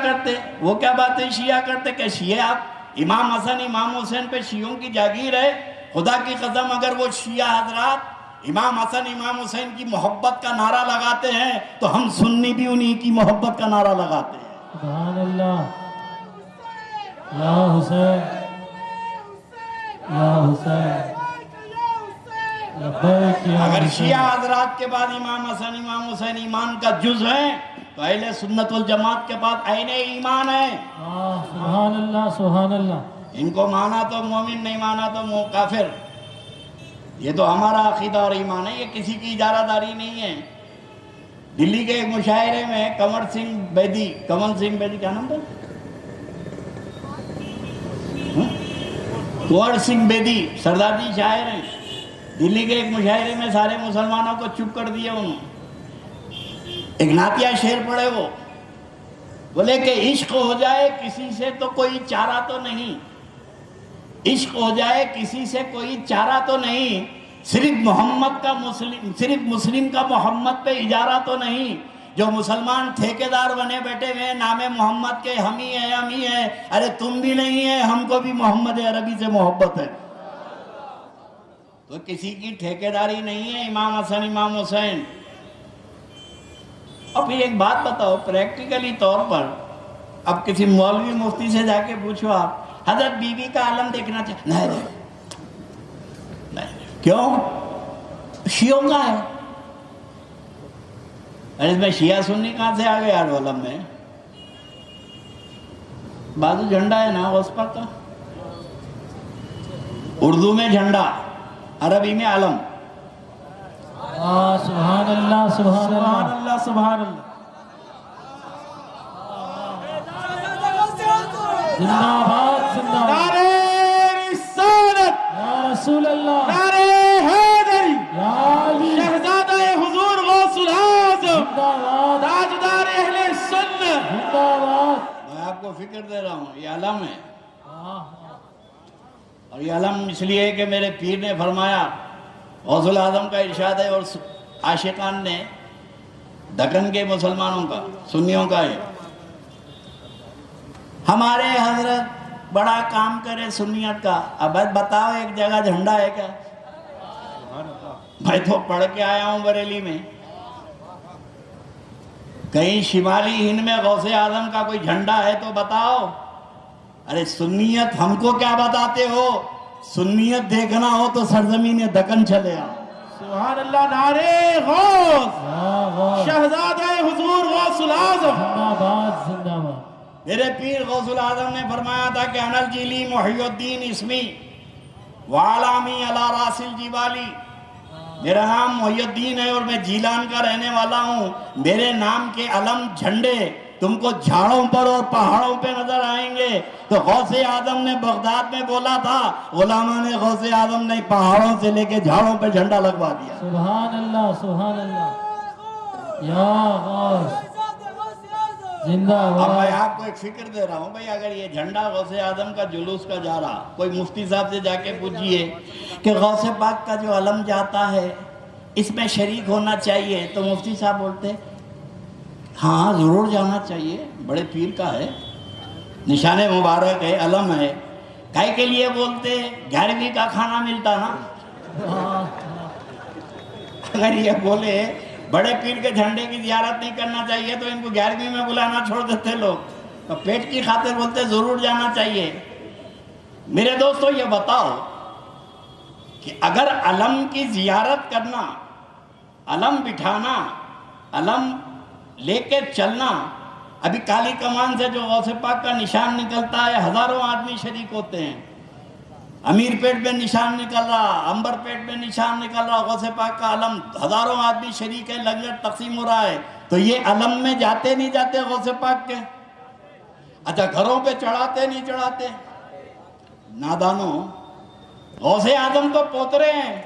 B: کرتے، وہ کیا بات ہے شیعہ کرتے کہ شیعہ امام حسن امام حسین پہ شیعوں کی جاگیر ہے؟ خدا کی قسم اگر وہ شیعہ حضرات امام حسن امام حسین کی محبت کا نعرہ لگاتے ہیں تو ہم سنی بھی انہی کی محبت کا نعرہ لگاتے ہیں۔
A: سبحان اللہ، یا حسین یا حسین۔
B: اگر شیعہ حضرات کے بعد امام حسن امام حسین ایمان کا جز ہیں تو اہل سنت والجماعت کے بعد عین ایمان ہے۔
A: سبحان اللہ سبحان اللہ۔
B: ان کو مانا تو مومن، نہیں مانا تو کافر۔ یہ تو ہمارا عقیدہ اور ایمان ہے، یہ کسی کی اجارہ داری نہیں ہے۔ دلی کے ایک مشاعرے میں کنور سنگھ بیدی کیا نام تھا؟ کنور سنگھ بیدی سردار جی شاعر ہیں، دلی کے ایک مشاعرے میں سارے مسلمانوں کو چپ کر دیا انہوں نے۔ ایک نعتیہ شعر پڑھے، وہ بولے کہ عشق ہو جائے کسی سے تو کوئی چارہ تو نہیں، عشق ہو جائے کسی سے کوئی چارہ تو نہیں، صرف مسلم کا محمد پہ اجارہ تو نہیں، جو مسلمان ٹھیکیدار بنے بیٹھے ہوئے نام محمد کے، ہم ہی ہیں، ارے تم بھی نہیں ہے، ہم کو بھی محمد عربی سے محبت ہے. تو کسی کی ٹھیکیداری نہیں ہے امام حسن امام حسین. اور پھر ایک بات بتاؤ پریکٹیکلی طور پر، اب کسی مولوی مفتی سے جا کے پوچھو آپ حضرت بی بی کا عالم دیکھنا چاہتے، نہیں، کیوں؟ شیعوں کا ہے. اس میں شیعہ سنی کہاں سے آ گئے یار علم میں؟ بازو جھنڈا ہے نا اس پر کا، اردو میں جھنڈا، عربی میں علم.
A: سبحان اللہ سبحان اللہ
C: اللہ سبحان اللہ.
A: زندہ آباد زندہ آباد.
C: نعرہ رسالت،
A: یا رسول اللہ،
C: نعرہ حیدری،
A: یا علی،
C: شہزادہ حضور غوث العظم،
A: زندہ آباد
C: تاجدار اہل سنت.
A: زندہ آباد.
B: میں آپ کو فکر دے رہا ہوں، یہ علم ہے.
A: ہاں.
B: اور یہ علم اس لیے کہ میرے پیر نے فرمایا، غوث العظم کا ارشاد ہے، اور عاشقان نے دکن کے مسلمانوں کا، سنیوں کا ہے، ہمارے حضرت بڑا کام کرے سنیت کا. اب بتاؤ ایک جگہ جھنڈا ہے کیا؟ میں تو پڑھ کے آیا ہوں بریلی میں، کہیں شمالی ہند میں غوث اعظم کا کوئی جھنڈا ہے تو بتاؤ. ارے سنیت ہم کو کیا بتاتے ہو؟ سنیت دیکھنا ہو تو سرزمین دکن چلے آؤ.
C: سبحان اللہ. نعرہ غوث،
A: یا غوث،
C: شہزادہ حضور غوث العظم.
A: زندہ آباد زندہ آباد.
B: میرے پیر غوث العظم نے فرمایا تھا کہ انا الجیلی محی الدین اسمی وعلامی علی راس الجبالی، میرا نام محی الدین ہے اور میں جیلان کا رہنے والا ہوں. میرے نام کے علم جھنڈے تم کو جھاڑوں پر اور پہاڑوں پہ نظر آئیں گے. تو غوث اعظم نے بغداد میں بولا تھا، علماء نے غوث اعظم نے پہاڑوں سے لے کے جھاڑوں پہ جھنڈا لگوا دیا.
A: سبحان اللہ سبحان اللہ. یا غوث زندہ
B: اب میں
A: آباد.
B: آپ کو ایک فکر دے رہا ہوں بھائی، اگر یہ جھنڈا غوث اعظم کا جلوس کا جا رہا، کوئی مفتی صاحب سے جا کے پوچھئے کہ غوث پاک کا جو علم جاتا ہے اس میں شریک ہونا چاہیے، تو مفتی صاحب بولتے ہاں ضرور جانا چاہیے، بڑے پیر کا ہے، نشان مبارک ہے، علم ہے. کائے کے لیے بولتے 11ویں کا کھانا ملتا نا. اگر یہ بولے بڑے پیر کے جھنڈے کی زیارت نہیں کرنا چاہیے تو ان کو 11ویں میں بلانا چھوڑ دیتے لوگ. تو پیٹ کی خاطر بولتے ضرور جانا چاہیے. میرے دوستو یہ بتاؤ کہ اگر علم کی زیارت کرنا، علم بٹھانا، علم لے کے چلنا، ابھی کالی کمان سے جو غوث پاک کا نشان نکلتا ہے ہزاروں آدمی شریک ہوتے ہیں. امیر پیٹ میں نشان نکل رہا، امبر پیٹ میں نشان نکل رہا، غوث پاک کا علم، ہزاروں آدمی شریک ہے، لنگر تقسیم ہو رہا ہے. تو یہ علم میں جاتے نہیں جاتے غوث پاک کے؟ اچھا گھروں پہ چڑھاتے نہیں چڑھاتے؟ نادانوں، غوث اعظم تو پوترے ہیں.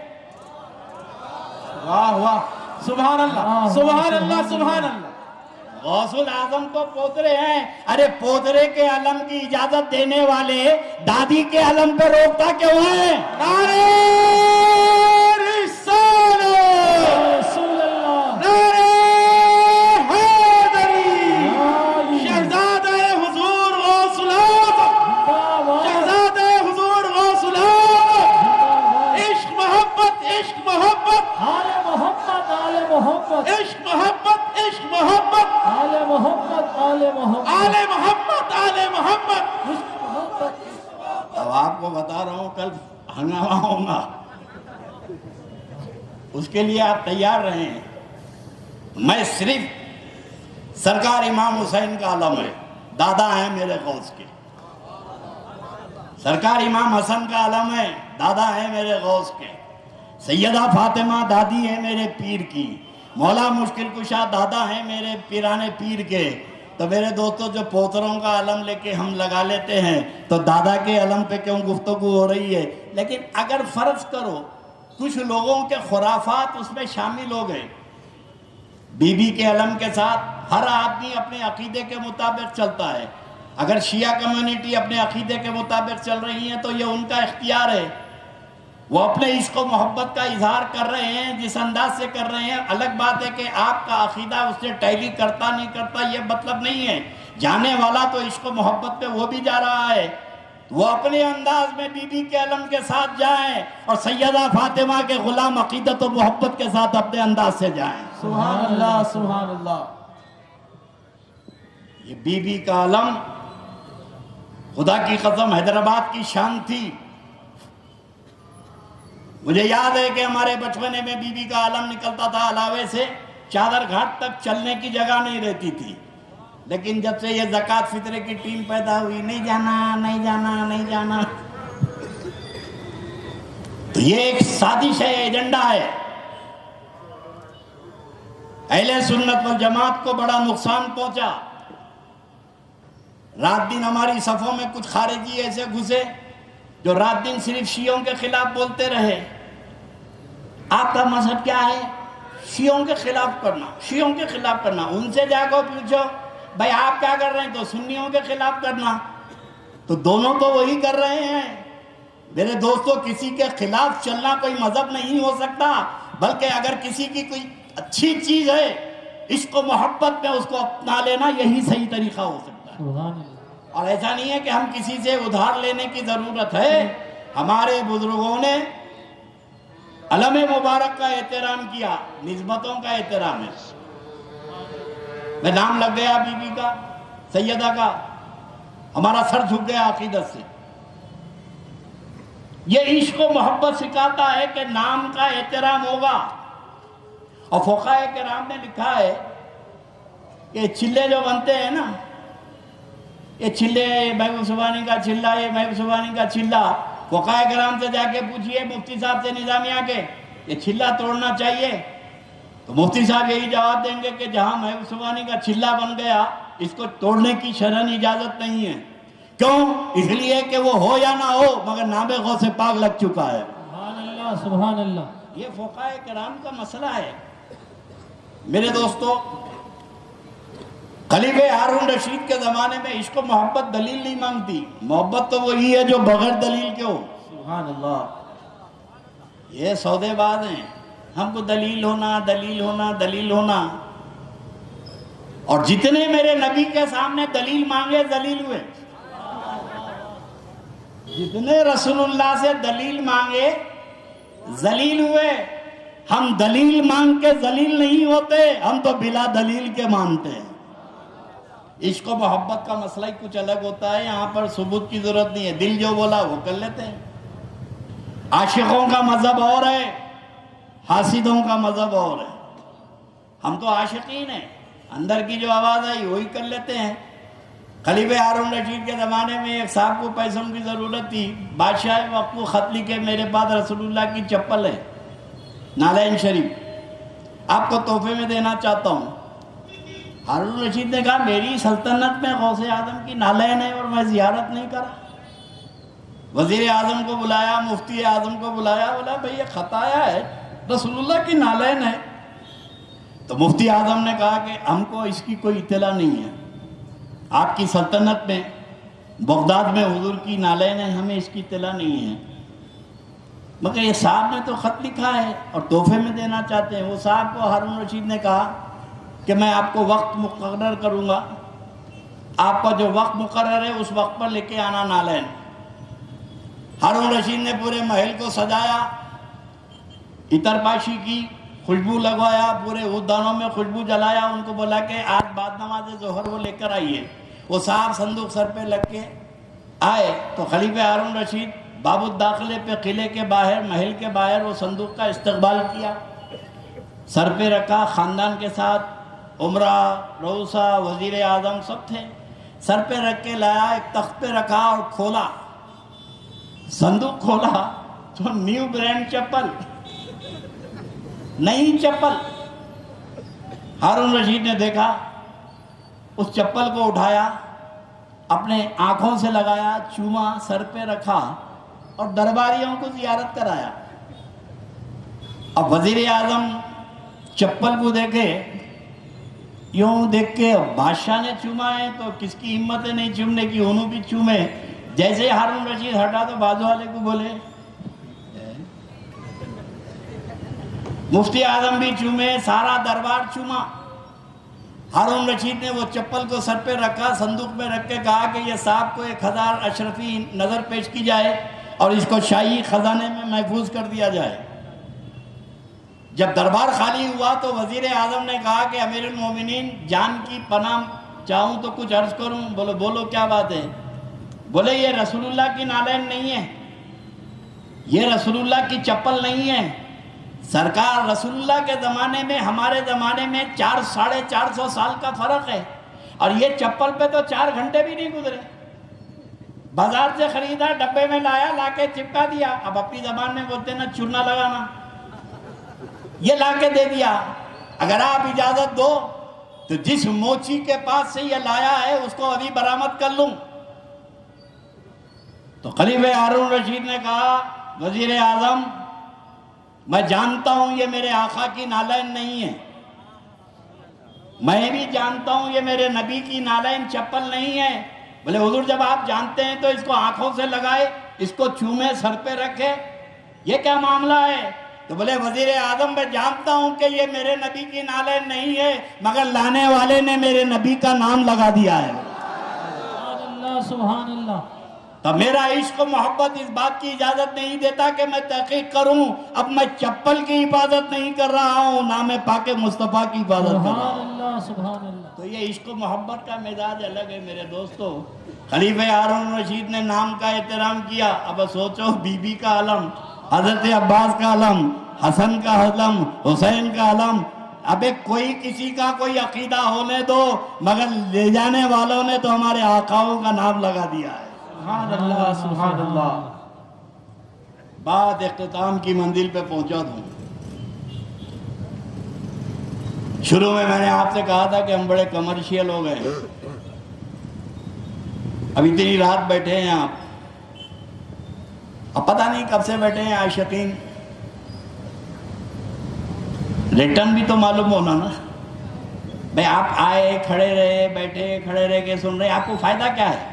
C: واہ واہ. سبحان اللہ سبحان اللہ سبحان اللہ.
B: غوث العظم کو پوترے ہیں. ارے پوترے کے علم کی اجازت دینے والے دادی کے علم پہ روکتا کیوں ہے؟
C: نعرہ رسالت،
A: رسول اللہ،
C: نعرہ حیدری، شہزادہ حضور غوث العظم، شہزادہ حضور غوث العظم. عشق محبت، عشق محبت،
A: آل محمد آل محمد،
C: عشق محبت، عشق محبت،
A: آل محمد آل محمد،
C: آل محمد، آل محمد.
A: عشق محبت.
B: اب آپ کو بتا رہا ہوں کل ہنگامہ ہوگا، اس کے لیے آپ تیار رہیں. میں صرف سرکار امام حسین کا علم ہے، دادا ہیں میرے غوث کے. سرکار امام حسن کا علم ہے، دادا ہیں میرے غوث کے. سیدہ فاطمہ دادی ہے میرے پیر کی. مولا مشکل کشا دادا ہیں میرے پیرانے پیر کے. تو میرے دوستو جو پوتروں کا علم لے کے ہم لگا لیتے ہیں تو دادا کے علم پہ کیوں گفتگو ہو رہی ہے؟ لیکن اگر فرض کرو کچھ لوگوں کے خرافات اس میں شامل ہو گئے، بی بی کے علم کے ساتھ ہر آدمی اپنے عقیدے کے مطابق چلتا ہے. اگر شیعہ کمیونٹی اپنے عقیدے کے مطابق چل رہی ہیں تو یہ ان کا اختیار ہے. وہ اپنے عشق و محبت کا اظہار کر رہے ہیں جس انداز سے کر رہے ہیں. الگ بات ہے کہ آپ کا عقیدہ اس سے ٹیلی کرتا نہیں کرتا یہ مطلب نہیں ہے. جانے والا تو عشق و محبت پہ وہ بھی جا رہا ہے. وہ اپنے انداز میں بی بی کے علم کے ساتھ جائیں اور سیدہ فاطمہ کے غلام عقیدت و محبت کے ساتھ اپنے انداز سے جائیں.
C: سبحان اللہ سبحان اللہ.
B: یہ بی بی کا علم خدا کی قسم حیدرآباد کی شان تھی. مجھے یاد ہے کہ ہمارے بچپنے میں بی بی کا علم نکلتا تھا علاوے سے چادر گھاٹ تک چلنے کی جگہ نہیں رہتی تھی. لیکن جب سے یہ زکوٰۃ فطرے کی ٹیم پیدا ہوئی نہیں جانا نہیں جانا نہیں جانا تو یہ ایک سازش ہے, ایجنڈا ہے. اہل سنت والجماعت کو بڑا نقصان پہنچا. رات دن ہماری صفوں میں کچھ خارجی ایسے گھسے جو رات دن صرف شیعوں کے خلاف بولتے رہے. آپ کا مذہب کیا ہے؟ شیعوں کے خلاف کرنا, شیعوں کے خلاف کرنا. ان سے جا کے پوچھو بھائی آپ کیا کر رہے ہیں, تو سنیوں کے خلاف کرنا. تو دونوں تو وہی کر رہے ہیں. میرے دوستو, کسی کے خلاف چلنا کوئی مذہب نہیں ہو سکتا, بلکہ اگر کسی کی کوئی اچھی چیز ہے عشق و محبت میں اس کو اپنا لینا یہی صحیح طریقہ ہو سکتا ہے.
A: سبحان اللہ.
B: اور ایسا نہیں ہے کہ ہم کسی سے ادھار لینے کی ضرورت ہے. ہمارے بزرگوں نے علم مبارک کا احترام کیا, نسبتوں کا احترام ہے. میں نام لگ گیا بی بی کا, سیدہ کا, ہمارا سر جھک گیا عقیدت سے. یہ عشق و محبت سکھاتا ہے کہ نام کا احترام ہوگا. اور فقہاء کرام نے لکھا ہے کہ چلے جو بنتے ہیں نا, یہ چلے محبوب سبحانی کا چلہ, یہ محبوب سبحانی کا چلہ, فقہاء کرام سے جا کے پوچھئے مفتی صاحب سے نظامیہ کے یہ چلہ توڑنا چاہیے, تو مفتی صاحب یہی جواب دیں گے کہ جہاں محبوب سبحانی کا چلہ بن گیا اس کو توڑنے کی شرعاً اجازت نہیں ہے. کیوں؟ اس لیے کہ وہ ہو یا نہ ہو مگر نام غوث پاک لگ چکا ہے.
A: سبحان اللہ سبحان اللہ.
B: یہ فقہاء کرام کا مسئلہ ہے. میرے دوستو, خلیفہ ہارون رشید کے زمانے میں عشق و محبت دلیل نہیں مانگتی. محبت تو وہی ہے جو بغیر دلیل کے ہو.
C: سبحان اللہ.
B: یہ سودے باز ہیں, ہم کو دلیل ہونا دلیل ہونا دلیل ہونا. اور جتنے میرے نبی کے سامنے دلیل مانگے ذلیل ہوئے, جتنے رسول اللہ سے دلیل مانگے ذلیل ہوئے. ہم دلیل مانگ کے ذلیل نہیں ہوتے, ہم تو بلا دلیل کے مانتے ہیں. عشق و محبت کا مسئلہ ہی کچھ الگ ہوتا ہے. یہاں پر ثبوت کی ضرورت نہیں ہے, دل جو بولا وہ کر لیتے ہیں. عاشقوں کا مذہب اور ہے, حاسدوں کا مذہب اور ہے. ہم تو عاشقین ہیں, اندر کی جو آواز آئی وہی کر لیتے ہیں. خلیفہ ہارون رشید کے زمانے میں ایک صاحب کو پیسوں کی ضرورت تھی. بادشاہ وقت کو خط لکھے میرے پاس رسول اللہ کی چپل ہے, نالین شریف, آپ کو تحفے میں دینا چاہتا ہوں. ہارون رشید نے کہا میری سلطنت میں غوث اعظم کی نالین ہے اور میں زیارت نہیں کرا. وزیر اعظم کو بلایا, مفتی اعظم کو بلایا, بولا بھئی یہ خط آیا ہے رسول اللہ کی نالین ہے. تو مفتی اعظم نے کہا کہ ہم کو اس کی کوئی اطلاع نہیں ہے. آپ کی سلطنت میں بغداد میں حضور کی نالین ہے, ہمیں اس کی اطلاع نہیں ہے. مگر یہ صاحب نے تو خط لکھا ہے اور تحفے میں دینا چاہتے ہیں. وہ صاحب کو ہارون رشید نے کہا کہ میں آپ کو وقت مقرر کروں گا, آپ کا جو وقت مقرر ہے اس وقت پر لے کے آنا نالین. ہارون رشید نے پورے محل کو سجایا, عطر پاشی کی, خوشبو لگوایا, پورے ادانوں میں خوشبو جلایا. ان کو بولا کہ آج بعد نماز ظہر وہ لے کر آئیے. وہ صاحب صندوق سر پہ لگ کے آئے تو خلیفہ ہارون رشید باب الداخلے پہ قلعے کے باہر, محل کے باہر وہ صندوق کا استقبال کیا, سر پہ رکھا, خاندان کے ساتھ عمرہ, روسا, وزیر اعظم سب تھے. سر پہ رکھ کے لایا, ایک تخت پہ رکھا اور کھولا, صندوق کھولا تو نیو برانڈ چپل, نئی چپل. ہارون رشید نے دیکھا, اس چپل کو اٹھایا, اپنے آنکھوں سے لگایا, چوما, سر پہ رکھا اور درباریوں کو زیارت کرایا. اب وزیر اعظم چپل کو دیکھے, یوں دیکھ کے بادشاہ نے چوما ہے تو کس کی ہمت ہے نہیں چومنے کی, انہوں بھی چومے. جیسے ہارون رشید ہٹا تو بازو والے کو بولے مفتی اعظم بھی چومے، سارا دربار چوما۔ ہارون رشید نے وہ چپل کو سر پہ رکھا، صندوق میں رکھ کے کہا کہ یہ صاحب کو 1000 اشرفی نظر پیش کی جائے اور اس کو شاہی خزانے میں محفوظ کر دیا جائے۔ جب دربار خالی ہوا تو وزیر اعظم نے کہا کہ امیر المومنین جان کی پناہ چاہوں تو کچھ عرض کروں۔ بولو کیا بات ہے؟ بولے یہ رسول اللہ کی نالین نہیں ہے، یہ رسول اللہ کی چپل نہیں ہے۔ سرکار رسول اللہ کے زمانے میں ہمارے زمانے میں 400-450 سال کا فرق ہے، اور یہ چپل پہ تو 4 گھنٹے بھی نہیں گزرے۔ بازار سے خریدا، ڈبے میں لایا، لا کے چپکا دیا۔ اب اپنی زبان میں بولتے نا چورنا لگانا، یہ لا کے دے دیا۔ اگر آپ اجازت دو تو جس موچی کے پاس سے یہ لایا ہے اس کو ابھی برآمد کر لوں۔ تو خلیفہ ہارون رشید نے کہا وزیر اعظم میں جانتا ہوں یہ میرے آقا کی نالین نہیں ہے، میں بھی جانتا ہوں یہ میرے نبی کی نالین چپل نہیں ہے۔ بولے حضور جب آپ جانتے ہیں تو اس کو آنکھوں سے لگائے، اس کو چومے، سر پہ رکھے، یہ کیا معاملہ ہے؟ تو بولے وزیر اعظم میں جانتا ہوں کہ یہ میرے نبی کی نالین نہیں ہے، مگر لانے والے نے میرے نبی کا نام لگا دیا ہے۔
A: سبحان اللہ سبحان اللہ۔
B: تو میرا عشق و محبت اس بات کی اجازت نہیں دیتا کہ میں تحقیق کروں۔ اب میں چپل کی حفاظت نہیں کر رہا ہوں، نام پاک مصطفیٰ کی حفاظت کر رہا ہوں۔
A: سبحان اللہ سبحان اللہ۔
B: تو یہ عشق و محبت کا مزاج الگ ہے میرے دوستو۔ خلیفہ ہارون رشید نے نام کا احترام کیا۔ اب سوچو بی بی کا علم، حضرت عباس کا علم، حسن کا علم، حسین کا علم، اب کوئی کسی کا کوئی عقیدہ ہونے دو، مگر لے جانے والوں نے تو ہمارے آقاؤں کا نام لگا دیا ہے۔
C: سبحان اللہ سبحان اللہ۔
B: بات اختتام کی منزل پہ پہنچا دوں۔ شروع میں نے آپ سے کہا تھا کہ ہم بڑے کمرشیل ہو گئے، اب اتنی رات بیٹھے ہیں آپ، اب پتہ نہیں کب سے بیٹھے ہیں عاشقین، ریٹرن بھی تو معلوم ہونا نا۔ بھئی آپ آئے، کھڑے رہے، بیٹھے، کھڑے رہ کے سن رہے، آپ کو فائدہ کیا ہے؟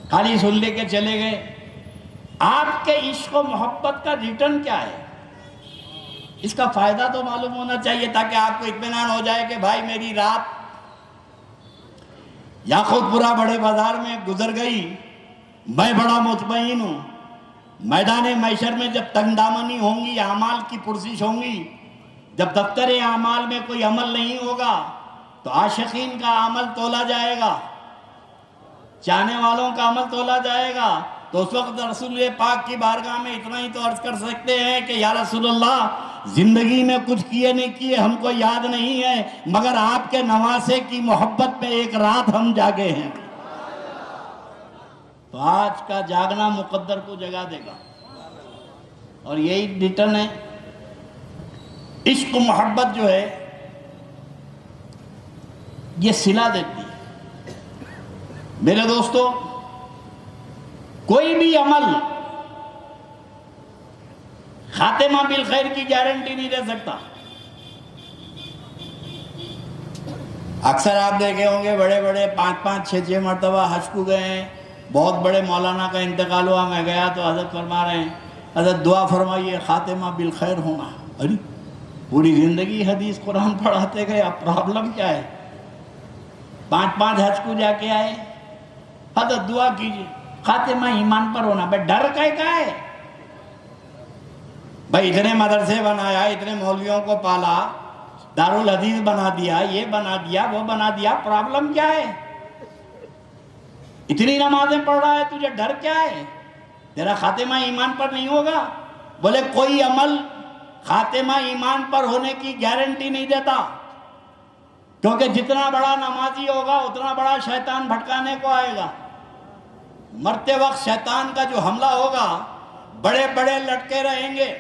B: خالی سن لے کے چلے گئے۔ آپ کے عشق و محبت کا ریٹرن کیا ہے؟ اس کا فائدہ تو معلوم ہونا چاہیے تاکہ آپ کو اطمینان ہو جائے کہ بھائی میری رات یاقوت پورہ بڑے بازار میں گزر گئی، میں بڑا مطمئن ہوں۔ میدان محشر میں جب تنگ دامنی ہوں گی، اعمال کی پرسش ہوں گی، جب دفتر اعمال میں کوئی عمل نہیں ہوگا تو عاشقین کا عمل تولا جائے گا، چاہنے والوں کا عمل تولا جائے گا۔ تو اس وقت رسول پاک کی بارگاہ میں اتنا ہی تو عرض کر سکتے ہیں کہ یا رسول اللہ زندگی میں کچھ کیے نہیں کیے ہم کو یاد نہیں ہے، مگر آپ کے نواسے کی محبت میں ایک رات ہم جاگے ہیں۔ تو آج کا جاگنا مقدر کو جگا دے گا، اور یہی ریٹرن ہے۔ عشق و محبت جو ہے یہ صلہ دیتی ہے۔ میرے دوستو کوئی بھی عمل خاتمہ بالخیر کی گارنٹی نہیں دے سکتا۔ اکثر آپ دیکھے ہوں گے بڑے بڑے 5-5 6-6 مرتبہ حج کو گئے ہیں، بہت بڑے مولانا کا انتقال ہوا، میں گیا تو حضرت فرما رہے ہیں حضرت دعا فرمائیے خاتمہ بالخیر ہونا۔ ارے پوری زندگی حدیث قرآن پڑھاتے گئے، اب پرابلم کیا ہے؟ 5 حج کو جا کے آئے، حضرت دعا کیجیے خاتمہ ایمان پر ہونا۔ بھائی ڈر کا ہے؟ بھائی اتنے مدرسے بنایا، اتنے مولویوں کو پالا، دارالحدیث بنا دیا، یہ بنا دیا، وہ بنا دیا، پرابلم کیا ہے؟ اتنی نمازیں پڑھ رہا ہے، تجھے ڈر کیا ہے؟ تیرا خاتمہ ایمان پر نہیں ہوگا؟ بولے کوئی عمل خاتمہ ایمان پر ہونے کی گارنٹی نہیں دیتا، کیونکہ جتنا بڑا نمازی ہوگا اتنا بڑا شیطان بھٹکانے کو آئے گا۔ مرتے وقت شیطان کا جو حملہ ہوگا بڑے بڑے لٹکے رہیں گے۔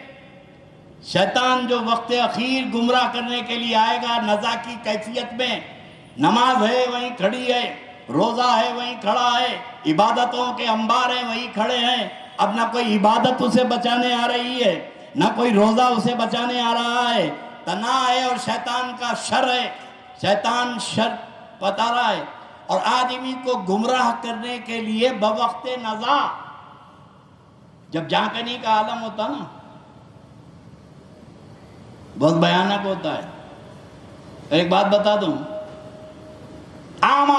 B: شیطان جو وقت اخیر گمراہ کرنے کے لیے آئے گا نزا کی کیفیت میں، نماز ہے وہیں کھڑی ہے، روزہ ہے وہیں کھڑا ہے، عبادتوں کے انبار ہیں وہیں کھڑے ہیں۔ اب نہ کوئی عبادت اسے بچانے آ رہی ہے، نہ کوئی روزہ اسے بچانے آ رہا ہے، تناہ ہے اور شیطان کا شر ہے، شیطان شر بتا رہا ہے۔ اور آدمی کو گمراہ کرنے کے لیے بوقت نزا جب جھانکنے کا عالم ہوتا نا، بہت بھیانک ہوتا ہے. ایک بات بتا دوں, عام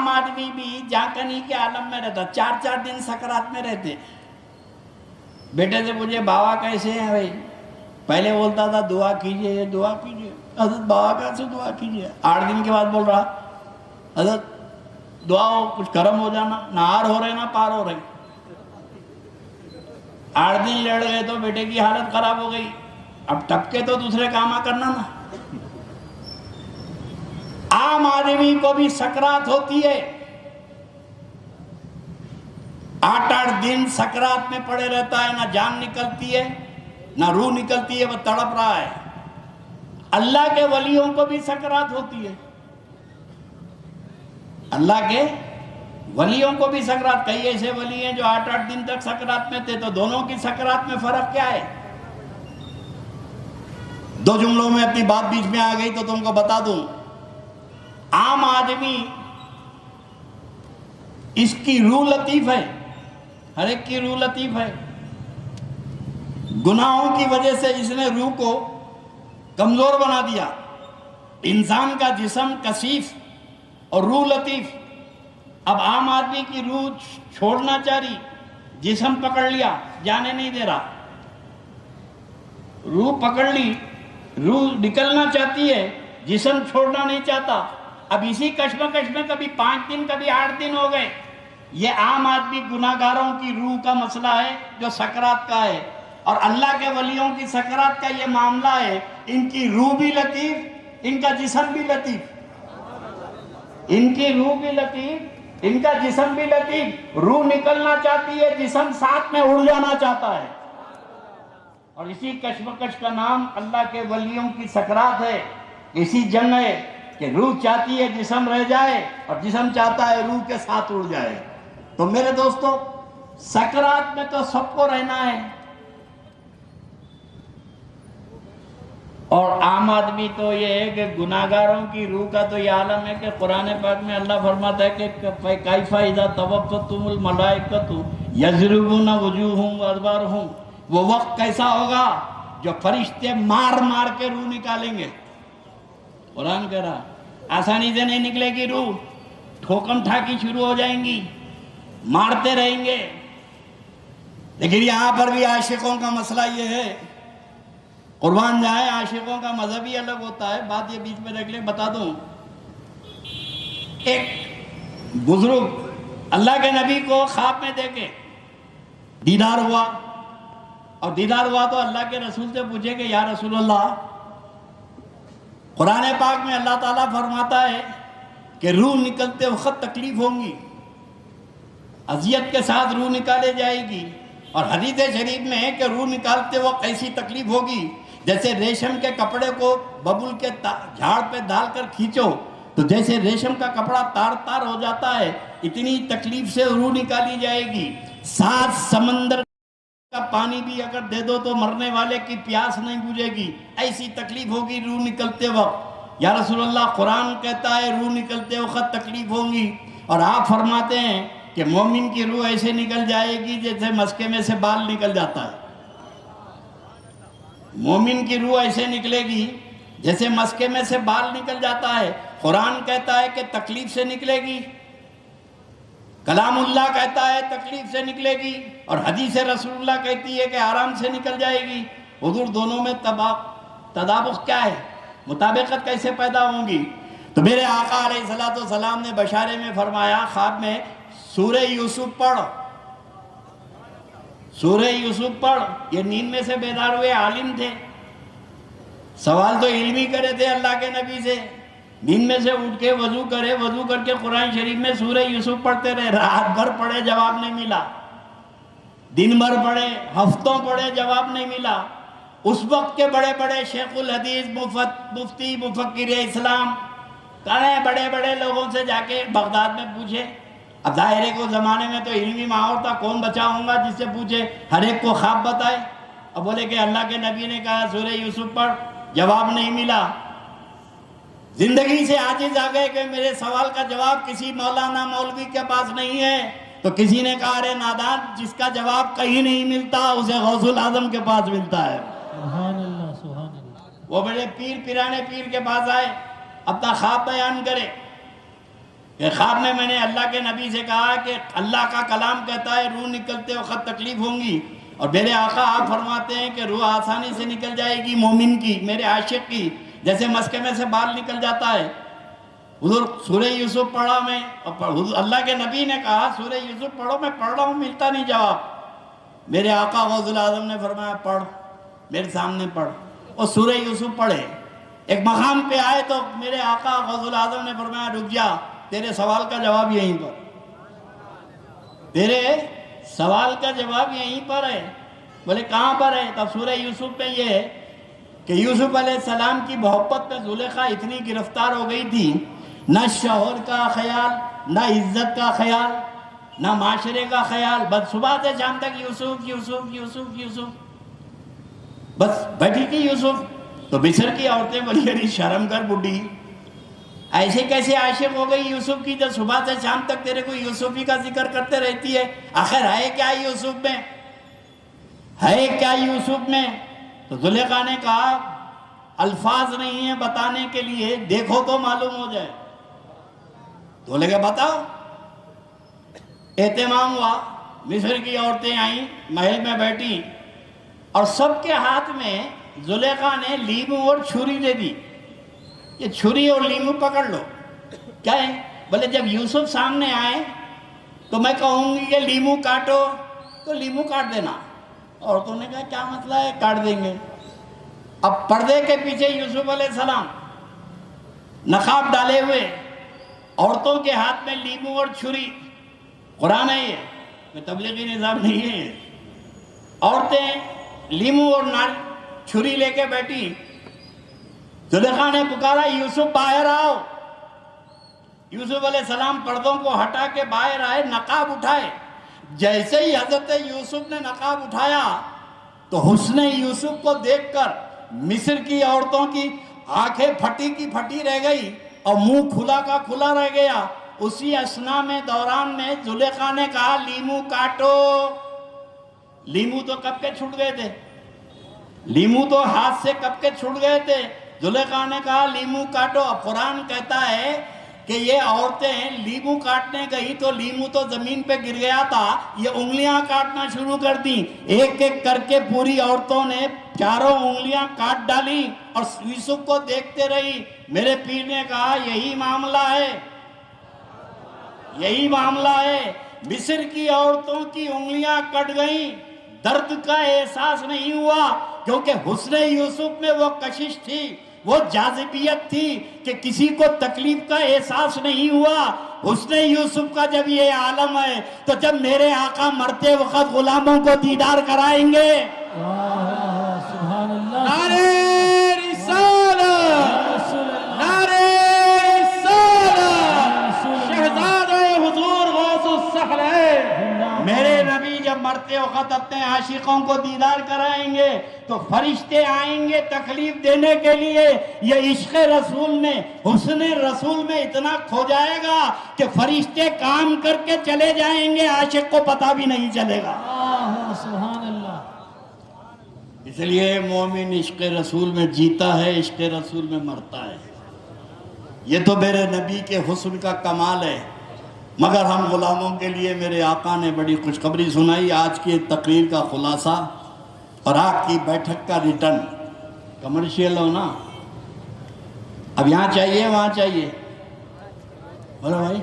B: آدمی بھی جانکنی کے عالم میں رہتا, 4 دن سکرات میں رہتے. بیٹے سے پوچھے بابا کیسے ہیں بھائی, پہلے بولتا تھا دعا کیجئے دعا کیجئے. حضرت بابا کیسے دعا کیجئے؟ 8 دن کے بعد بول رہا حضرت دعا ہو کچھ کرم ہو جانا, نہ آر ہو رہے نہ پار ہو رہے. 8 دن لڑ گئے تو بیٹے کی حالت خراب ہو گئی. اب ٹپکے تو دوسرے کام کرنا نا. عام آدمی کو بھی سکرات ہوتی ہے, 8 دن سکرات میں پڑے رہتا ہے, نہ جان نکلتی ہے نہ روح نکلتی ہے, وہ تڑپ رہا ہے. اللہ کے ولیوں کو بھی سکرات ہوتی ہے, اللہ کے ولیوں کو بھی سکرات. کئی ایسے ولی ہیں جو 8 دن تک سکرات میں تھے, تو دونوں کی سکرات میں فرق کیا ہے؟ 2 جملوں میں اپنی بات بیچ میں آ گئی تو تم کو بتا دوں. عام آدمی اس کی روح لطیف ہے, ہر ایک کی روح لطیف ہے. گناہوں کی وجہ سے اس نے روح کو کمزور بنا دیا. انسان کا جسم کثیف اور روح لطیف. اب عام آدمی کی روح چھوڑنا چاہ رہی, جسم پکڑ لیا, جانے نہیں دے رہا. روح پکڑ لی, روح نکلنا چاہتی ہے, جسم چھوڑنا نہیں چاہتا. اب اسی کشمکش میں کبھی 5 دن کبھی 8 دن ہو گئے. یہ عام آدمی گناہگاروں کی روح کا مسئلہ ہے جو سکرات کا ہے, اور اللہ کے ولیوں کی سکرات کا یہ معاملہ ہے. ان کی روح بھی لطیف, ان کا جسم بھی لطیف. ان کی روح بھی لطیف, ان کا جسم بھی لطیف. روح نکلنا چاہتی ہے, جسم ساتھ میں اڑ جانا چاہتا ہے. اور اسی کشمکش کا نام اللہ کے ولیوں کی سکرات ہے. اسی جنگ ہے کہ روح چاہتی ہے جسم رہ جائے, اور جسم چاہتا ہے روح کے ساتھ اڑ جائے. تو میرے دوستو, سکرات میں تو سب کو رہنا ہے, اور عام آدمی تو یہ ہے کہ گناہگاروں کی روح کا تو یہ عالم ہے کہ قرآن پاک میں اللہ فرماتا ہے کہ کیف اذا توفتهم الملائکۃ یضربون وجوہہم وادبارہم. وہ وقت کیسا ہوگا جو فرشتے مار مار کے روح نکالیں گے. قرآن کہہ رہا آسانی سے نہیں نکلے گی روح, ٹھوکم ٹھاکی شروع ہو جائیں گی, مارتے رہیں گے. لیکن یہاں پر بھی عاشقوں کا مسئلہ یہ ہے, قربان جائے عاشقوں کا مذہب ہی الگ ہوتا ہے. بات یہ بیچ میں رکھ لیں, بتا دوں. ایک بزرگ اللہ کے نبی کو خواب میں دیکھے, دیدار ہوا, اور دیدار ہوا تو اللہ کے رسول سے پوچھے کہ یا رسول اللہ, قرآن پاک میں اللہ تعالیٰ فرماتا ہے کہ روح نکلتے وقت تکلیف ہوں گی, اذیت کے ساتھ روح نکالے جائے گی. اور حدیث شریف میں ہے کہ روح نکالتے وقت ایسی تکلیف ہوگی جیسے ریشم کے کپڑے کو ببول کے جھاڑ پہ ڈال کر کھینچو تو جیسے ریشم کا کپڑا تار تار ہو جاتا ہے, اتنی تکلیف سے روح نکالی جائے گی. 7 سمندر کا پانی بھی اگر دے دو تو مرنے والے کی پیاس نہیں بجھے گی, ایسی تکلیف ہوگی روح نکلتے وقت. یا رسول اللہ, قرآن کہتا ہے روح نکلتے وقت تکلیف ہوں گی, اور آپ فرماتے ہیں کہ مومن کی روح ایسے نکل جائے گی جیسے مسکے میں سے بال نکل جاتا ہے. مومن کی روح ایسے نکلے گی جیسے مسکے میں سے بال نکل جاتا ہے. قرآن کہتا ہے کہ تکلیف سے نکلے گی, کلام اللہ کہتا ہے تکلیف سے نکلے گی, اور حدیث رسول اللہ کہتی ہے کہ آرام سے نکل جائے گی. حضور دونوں میں تدابق کیا ہے, مطابقت کیسے پیدا ہوں گی؟ تو میرے آقا علیہ السلام نے بشارے میں فرمایا خواب میں, سورہ یوسف پڑھ, سورہ یوسف پڑھ. یہ نیند میں سے بیدار ہوئے عالم تھے, سوال تو علمی کرے تھے اللہ کے نبی سے. نیند میں سے اٹھ کے وضو کرے, وضو کر کے قرآن شریف میں سورہ یوسف پڑھتے رہے. رات بھر پڑھے, جواب نہیں ملا. دن بھر پڑھے, ہفتوں پڑھے, جواب نہیں ملا. اس وقت کے بڑے بڑے شیخ الحدیث, مفتی, مفکر اسلام, بڑے بڑے لوگوں سے جا کے بغداد میں پوچھے. اب ظاہرے کو زمانے میں تو علمی ماحول تھا, کون بچا ہوں گا جس سے پوچھے, ہر ایک کو خواب بتائے. اب بولے کہ اللہ کے نبی نے کہا سورہ یوسف پڑھ, جواب نہیں ملا. زندگی سے عاجز آ گئے کہ میرے سوال کا جواب کسی مولانا مولوی کے پاس نہیں ہے. تو کسی نے کہا ارے نادان, جس کا جواب کہیں نہیں ملتا اسے غوث العظم کے پاس ملتا ہے.
A: سبحان اللہ.
B: وہ بڑے پیر پیرانے پیر کے پاس آئے، اپنا خواب بیان کرے کہ خواب میں نے اللہ کے نبی سے کہا کہ اللہ کا کلام کہتا ہے روح نکلتے وقت تکلیف ہوں گی، اور میرے آقا آپ فرماتے ہیں کہ روح آسانی سے نکل جائے گی مومن کی، میرے عاشق کی، جیسے مسکے میں سے بال نکل جاتا ہے۔ حضور سورہ یوسف پڑھا میں، اللہ کے نبی نے کہا سورہ یوسف پڑھو، میں پڑھ رہا ہوں ملتا نہیں جواب۔ میرے آقا غوث الاعظم نے فرمایا پڑھ، میرے سامنے پڑھ، اور سورہ یوسف پڑھے۔ ایک مقام پہ آئے تو میرے آقا غوث الاعظم نے فرمایا رک جا، تیرے سوال کا جواب یہیں پر، تیرے سوال کا جواب یہیں پر ہے۔ بولے کہاں پر ہے؟ تب سورہ یوسف میں یہ ہے کہ یوسف علیہ السلام کی محبت میں زلیخا اتنی گرفتار ہو گئی تھی، نہ شوہر کا خیال، نہ عزت کا خیال، نہ معاشرے کا خیال، بس صبح سے شام تک یوسف یوسف یوسف یوسف، بس بیٹھی تھی یوسف۔ تو مصر کی عورتیں بولی ارے شرم کر بڈھی، ایسے کیسے عاشق ہو گئی یوسف کی جو صبح سے شام تک تیرے کو یوسف ہی کا ذکر کرتے رہتی ہے؟ آخر ہے کیا یوسف میں، ہے کیا یوسف میں؟ تو زلیخا نے کہا الفاظ نہیں ہیں بتانے کے لیے، دیکھو تو معلوم ہو جائے۔ تو بولے کہ بتاؤ۔ اہتمام ہوا، مصر کی عورتیں آئیں، محل میں بیٹھی، اور سب کے ہاتھ میں زلیخا نے لیمو اور چھری دے دی، یہ چھری اور لیمو پکڑ لو۔ کیا ہے؟ بولے جب یوسف سامنے آئے تو میں کہوں گی کہ لیمو کاٹو تو لیمو کاٹ دینا۔ عورتوں نے کہا کیا مسئلہ ہے، کاٹ دیں گے۔ اب پردے کے پیچھے یوسف علیہ السلام نقاب ڈالے ہوئے، عورتوں کے ہاتھ میں لیمو اور چھری۔ قرآن ہے یہ، کوئی تبلیغی نظام نہیں ہے۔ عورتیں لیمو اور چھری لے کے بیٹھی، زلیخا نے پکارا یوسف باہر آؤ۔ یوسف علیہ السلام پردوں کو ہٹا کے باہر آئے، نقاب اٹھائے۔ جیسے ہی حضرت یوسف نے نقاب اٹھایا تو حسن یوسف کو دیکھ کر مصر کی عورتوں کی آنکھیں پھٹی کی پھٹی رہ گئی اور منہ کھلا کا کھلا رہ گیا۔ اسی اسنا میں دوران میں زلیخا نے کہا لیمو کاٹو۔ لیمو تو کب کے چھوٹ گئے تھے، لیمو تو ہاتھ سے کب کے چھوٹ گئے تھے۔ زلیخا نے کہا لیمو کاٹو۔ اب قرآن کہتا ہے کہ یہ عورتیں لیمو کاٹنے گئی تو لیمو تو زمین پہ گر گیا تھا، یہ انگلیاں کاٹنا شروع کر دیں۔ ایک ایک کر کے پوری عورتوں نے چاروں انگلیاں کاٹ ڈالی اور یوسف کو دیکھتے رہی۔ میرے پیر نے کہا یہی معاملہ ہے، یہی معاملہ ہے۔ مصر کی عورتوں کی انگلیاں کٹ گئیں، درد کا احساس نہیں ہوا، کیونکہ حسن یوسف میں وہ کشش تھی، وہ جاذبیت تھی کہ کسی کو تکلیف کا احساس نہیں ہوا۔ حسن یوسف کا جب یہ عالم ہے تو جب میرے آقا مرتے وقت غلاموں کو دیدار کرائیں گے۔
A: سبحان اللہ،
C: نعرہ رسالت، نعرہ رسالت، شہزادہ حضور غوث الثقلین۔
B: میرے نبی جب مرتے وقت اپنے عاشقوں کو دیدار کرائیں گے تو فرشتے آئیں گے تکلیف دینے کے لیے۔ یہ عشق رسول میں، حسن رسول میں اتنا کھو جائے گا کہ فرشتے کام کر کے چلے جائیں گے، عاشق کو پتہ بھی نہیں چلے گا۔
A: سبحان اللہ۔
B: اس لیے مومن عشق رسول میں جیتا ہے، عشق رسول میں مرتا ہے۔ یہ تو میرے نبی کے حسن کا کمال ہے۔ مگر ہم غلاموں کے لیے میرے آقا نے بڑی خوشخبری سنائی۔ آج کی تقریر کا خلاصہ اور آج کی بیٹھک کا ریٹرن کمرشیل ہو نا، اب یہاں چاہیے وہاں چاہیے، بولو بھائی،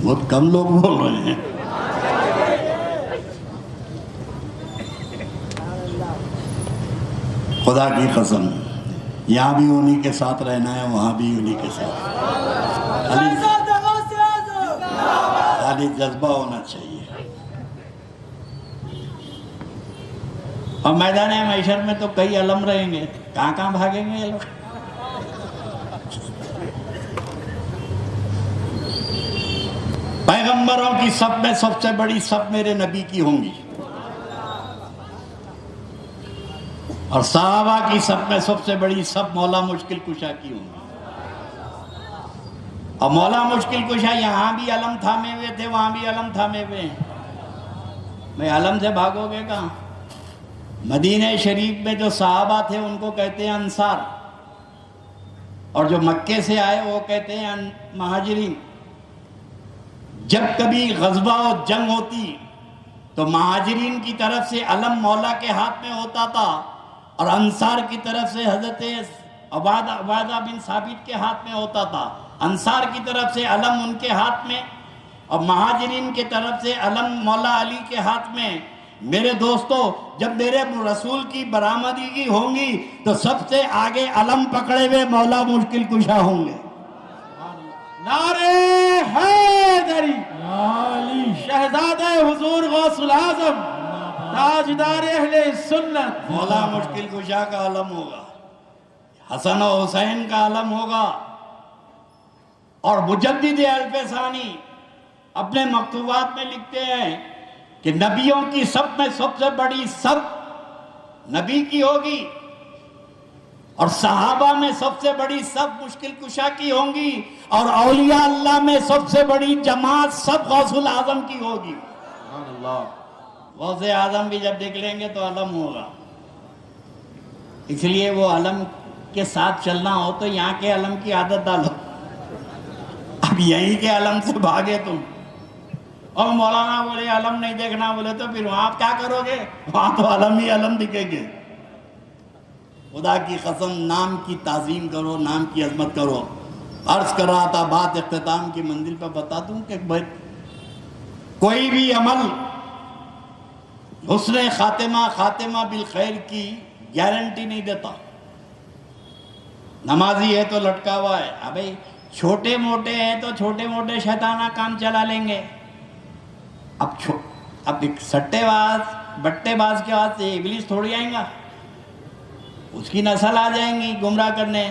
B: بہت کم لوگ بول رہے ہیں۔ خدا کی قسم یہاں بھی انہی کے ساتھ رہنا ہے، وہاں بھی انہی کے ساتھ، خالی جذبہ ہونا چاہیے۔ اور میدان محشر میں تو کئی علم رہیں گے، کہاں کہاں بھاگیں گے یہ لوگ۔ پیغمبروں کی سب میں سب سے بڑی سب میرے نبی کی ہوں گی، اور صحابہ کی سب میں سب سے بڑی سب مولا مشکل کشا کی ہوں گی۔ اور مولا مشکل کشا یہاں بھی علم تھامے ہوئے تھے، وہاں بھی علم تھامے ہوئے ہیں۔ میں علم سے بھاگو گے کہاں؟ مدینہ شریف میں جو صحابہ تھے ان کو کہتے ہیں انصار، اور جو مکے سے آئے وہ کہتے ہیں مہاجرین۔ جب کبھی غزوہ و جنگ ہوتی تو مہاجرین کی طرف سے علم مولا کے ہاتھ میں ہوتا تھا، اور انصار کی طرف سے حضرت عبادہ بن ثابت کے ہاتھ میں ہوتا تھا۔ انصار کی طرف سے علم ان کے ہاتھ میں، اور مہاجرین کی طرف سے علم مولا علی کے ہاتھ میں۔ میرے دوستو، جب میرے رسول کی برآمدگی ہوں گی تو سب سے آگے علم پکڑے ہوئے مولا مشکل کشا ہوں گے۔
C: نعرہ حیدری، شہزادہ حضور غوث العظم، تاجدار اہل سنت،
B: مولا مشکل کشا کا علم ہوگا، حسن و حسین کا علم ہوگا۔ اور مجدد الف ثانی اپنے مکتوبات میں لکھتے ہیں کہ نبیوں کی سب میں سب سے بڑی سب نبی کی ہوگی، اور صحابہ میں سب سے بڑی سب مشکل کشا کی ہوں گی، اور اولیاء اللہ میں سب سے بڑی جماعت سب غوث العظم کی ہوگی۔ غوث اعظم بھی جب نکلیں گے تو علم ہوگا۔ اس لیے وہ علم کے ساتھ چلنا ہو تو یہاں کے علم کی عادت ڈالو۔ اب یہیں کے علم سے بھاگے تم، اور مولانا بولے علم نہیں دیکھنا بولے تو پھر وہاں آپ کیا کرو گے؟ وہاں تو علم ہی علم دکھیں گے۔ خدا کی قسم، نام کی تعظیم کرو، نام کی عظمت کرو۔ عرض کر رہا تھا، بات اختتام کی منزل پہ بتا دوں کہ کوئی بھی عمل حسن خاتمہ بالخیر کی گارنٹی نہیں دیتا۔ نمازی ہے تو لٹکا ہوا ہے، ابھی چھوٹے موٹے ہیں تو چھوٹے موٹے شیطانہ کام چلا لیں گے۔ اب ایک سٹے باز بٹے باز کے بعد سے ابلیس تھوڑی آئیں گا، اس کی نسل آ جائیں گی گمراہ کرنے۔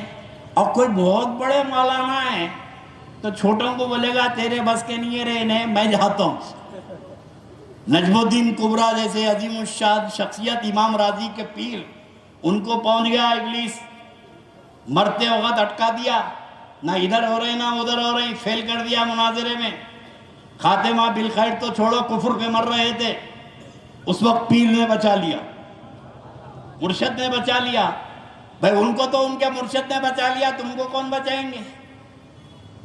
B: اور کوئی بہت بڑے مولانا ہے تو چھوٹوں کو بولے گا تیرے بس کے نہیں رہے انہیں میں جاتا ہوں۔ نجم الدین کبریٰ جیسے عظیم الشان شخصیت امام راضی کے پیر، ان کو پہنچ گیا ابلیس، مرتے وقت اٹکا دیا، نہ ادھر ہو رہے نہ ادھر ہو رہے، فیل کر دیا مناظرے میں۔ خاتمہ بالخیر تو چھوڑو، کفر پہ مر رہے تھے، اس وقت پیر نے بچا لیا، مرشد نے بچا لیا۔ بھائی ان کو تو ان کے مرشد نے بچا لیا، تم کو کون بچائیں گے؟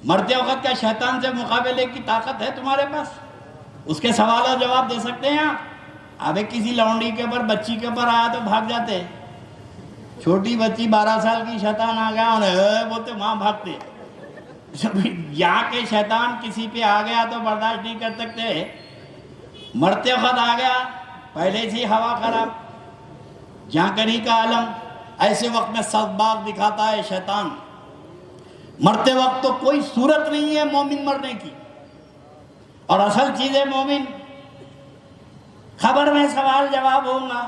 B: مرتے وقت کیا شیطان سے مقابلے کی طاقت ہے تمہارے پاس؟ اس کے سوال اور جواب دے سکتے ہیں آپ؟ ابھی کسی لونڈی کے پر بچی کے پر آیا تو بھاگ جاتے، چھوٹی بچی 12 سال کی شیطان آ گیا انہیں بولتے وہاں بھاگتے۔ یہاں کے شیطان کسی پہ آ گیا تو برداشت نہیں کر سکتے، مرتے وقت آ گیا، پہلے سے ہوا خراب، جانکری کا عالم، ایسے وقت میں سب باغ دکھاتا ہے شیطان۔ مرتے وقت تو کوئی صورت نہیں ہے مومن مرنے کی، اور اصل چیز ہے مومن۔ خبر میں سوال جواب ہوگا۔